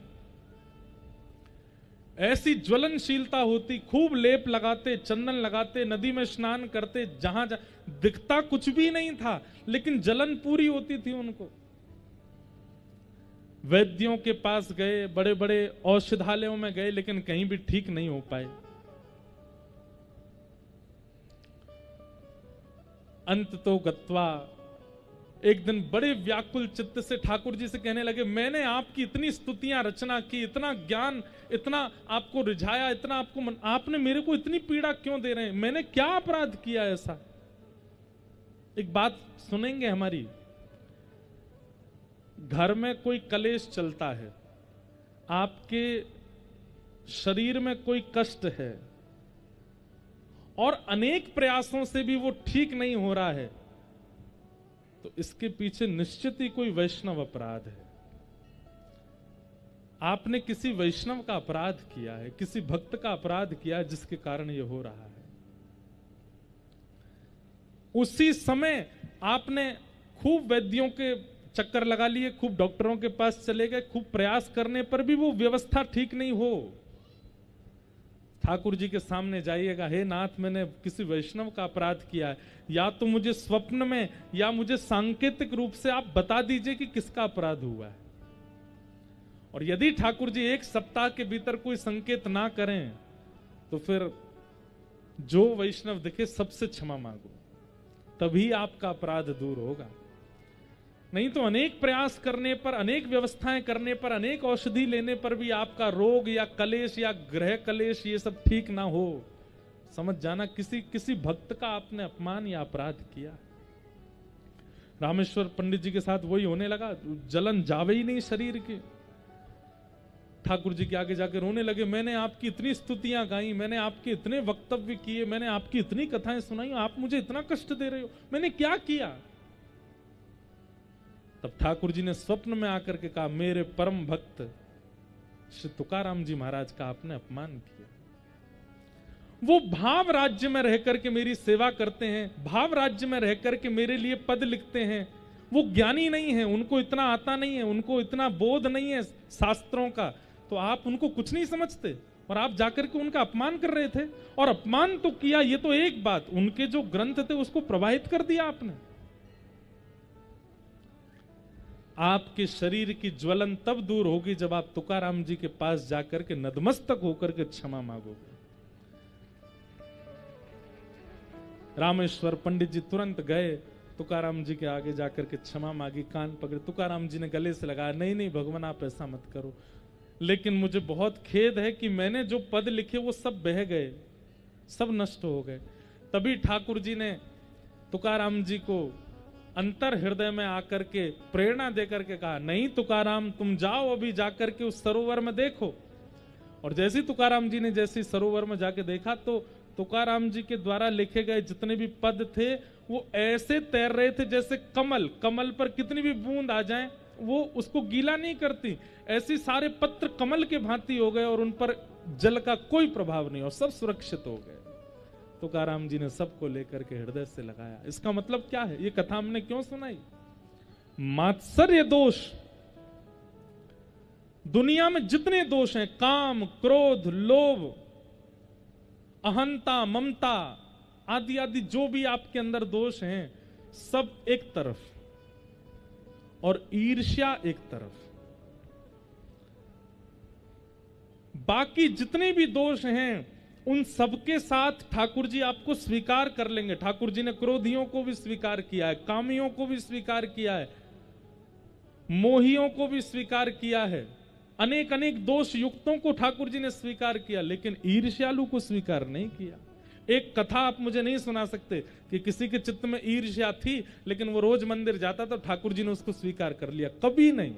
ऐसी ज्वलनशीलता होती, खूब लेप लगाते, चंदन लगाते, नदी में स्नान करते, जहां दिखता कुछ भी नहीं था, लेकिन जलन पूरी होती थी उनको। वैद्यों के पास गए, बड़े बड़े औषधालयों में गए, लेकिन कहीं भी ठीक नहीं हो पाए। अंत तो गत्वा, एक दिन बड़े व्याकुल चित्त से ठाकुर जी से कहने लगे, मैंने आपकी इतनी स्तुतियां रचना की, इतना ज्ञान, इतना आपको रिझाया, इतना आपको आपने मेरे को इतनी पीड़ा क्यों दे रहे हैं? मैंने क्या अपराध किया ऐसा? एक बात सुनेंगे हमारी, घर में कोई कलेश चलता है, आपके शरीर में कोई कष्ट है और अनेक प्रयासों से भी वो ठीक नहीं हो रहा है, तो इसके पीछे निश्चित ही कोई वैष्णव अपराध है। आपने किसी वैष्णव का अपराध किया है, किसी भक्त का अपराध किया है, जिसके कारण ये हो रहा है। उसी समय आपने खूब वैद्यों के चक्कर लगा लिए, खूब डॉक्टरों के पास चले गए, खूब प्रयास करने पर भी वो व्यवस्था ठीक नहीं हो, ठाकुर जी के सामने जाइएगा, हे नाथ मैंने किसी वैष्णव का अपराध किया है, या तो मुझे स्वप्न में या मुझे सांकेतिक रूप से आप बता दीजिए कि किसका अपराध हुआ है। और यदि ठाकुर जी एक सप्ताह के भीतर कोई संकेत ना करें तो फिर जो वैष्णव दिखे सबसे क्षमा मांगो, तभी आपका अपराध दूर होगा। नहीं तो अनेक प्रयास करने पर, अनेक व्यवस्थाएं करने पर, अनेक औषधि लेने पर भी आपका रोग या कलेश या ग्रह कलेश ये सब ठीक ना हो, समझ जाना किसी भक्त का आपने अपमान या अपराध किया। रामेश्वर पंडित जी के साथ वही होने लगा, जलन जावे ही नहीं शरीर के। ठाकुर जी के आगे जाकर रोने लगे, मैंने आपकी इतनी स्तुतियां गाई, मैंने आपके इतने वक्तव्य किए, मैंने आपकी इतनी कथाएं सुनाई, आप मुझे इतना कष्ट दे रहे हो, मैंने क्या किया? तब ठाकुर जी ने स्वप्न में आकर के कहा, मेरे परम भक्त श्री तुकाराम जी महाराज का आपने अपमान किया। वो भाव राज्य में रह करके मेरी सेवा करते हैं, भाव राज्य में रह करके मेरे लिए पद लिखते हैं। वो ज्ञानी नहीं है, उनको इतना आता नहीं है, उनको इतना बोध नहीं है शास्त्रों का, तो आप उनको कुछ नहीं समझते और आप जाकर के उनका अपमान कर रहे थे। और अपमान तो किया, ये तो एक बात, उनके जो ग्रंथ थे उसको प्रवाहित कर दिया आपने। आपके शरीर की ज्वलन तब दूर होगी जब आप तुकाराम जी के पास जाकर के नतमस्तक होकर के क्षमा मांगोगे। रामेश्वर पंडित जी तुरंत गए, तुकाराम जी के आगे जाकर के क्षमा मांगी, कान पकड़े। तुकाराम जी ने गले से लगाया, नहीं नहीं भगवान आप ऐसा मत करो, लेकिन मुझे बहुत खेद है कि मैंने जो पद लिखे वो सब बह गए, सब नष्ट हो गए। तभी ठाकुर जी ने तुकाराम जी को अंतर हृदय में आकर के प्रेरणा देकर के कहा, नहीं तुकाराम तुम जाओ अभी जाकर के उस सरोवर में देखो। और जैसे तुकाराम जी ने जैसे सरोवर में जाके देखा तो तुकाराम जी के द्वारा लिखे गए जितने भी पद थे वो ऐसे तैर रहे थे जैसे कमल, कमल पर कितनी भी बूंद आ जाए वो उसको गीला नहीं करती, ऐसे सारे पत्र कमल के भांति हो गए और उन पर जल का कोई प्रभाव नहीं और सब सुरक्षित हो गए। तुकाराम जी ने सबको लेकर के हृदय से लगाया। इसका मतलब क्या है, ये कथा हमने क्यों सुनाई? मात्सर्य दोष, दुनिया में जितने दोष हैं, काम, क्रोध, लोभ, अहंता, ममता आदि आदि जो भी आपके अंदर दोष हैं, सब एक तरफ और ईर्ष्या एक तरफ। बाकी जितने भी दोष हैं उन सबके साथ ठाकुर जी आपको स्वीकार कर लेंगे। ठाकुर जी ने क्रोधियों को भी स्वीकार किया है, कामियों को भी स्वीकार किया है, मोहियों को भी स्वीकार किया है, अनेक अनेक दोष युक्तों को ठाकुर जी ने स्वीकार किया, लेकिन ईर्ष्यालु को स्वीकार नहीं किया। एक कथा आप मुझे नहीं सुना सकते कि किसी के चित्त में ईर्ष्या थी लेकिन वो रोज मंदिर जाता तो ठाकुर जी ने उसको स्वीकार कर लिया, कभी नहीं।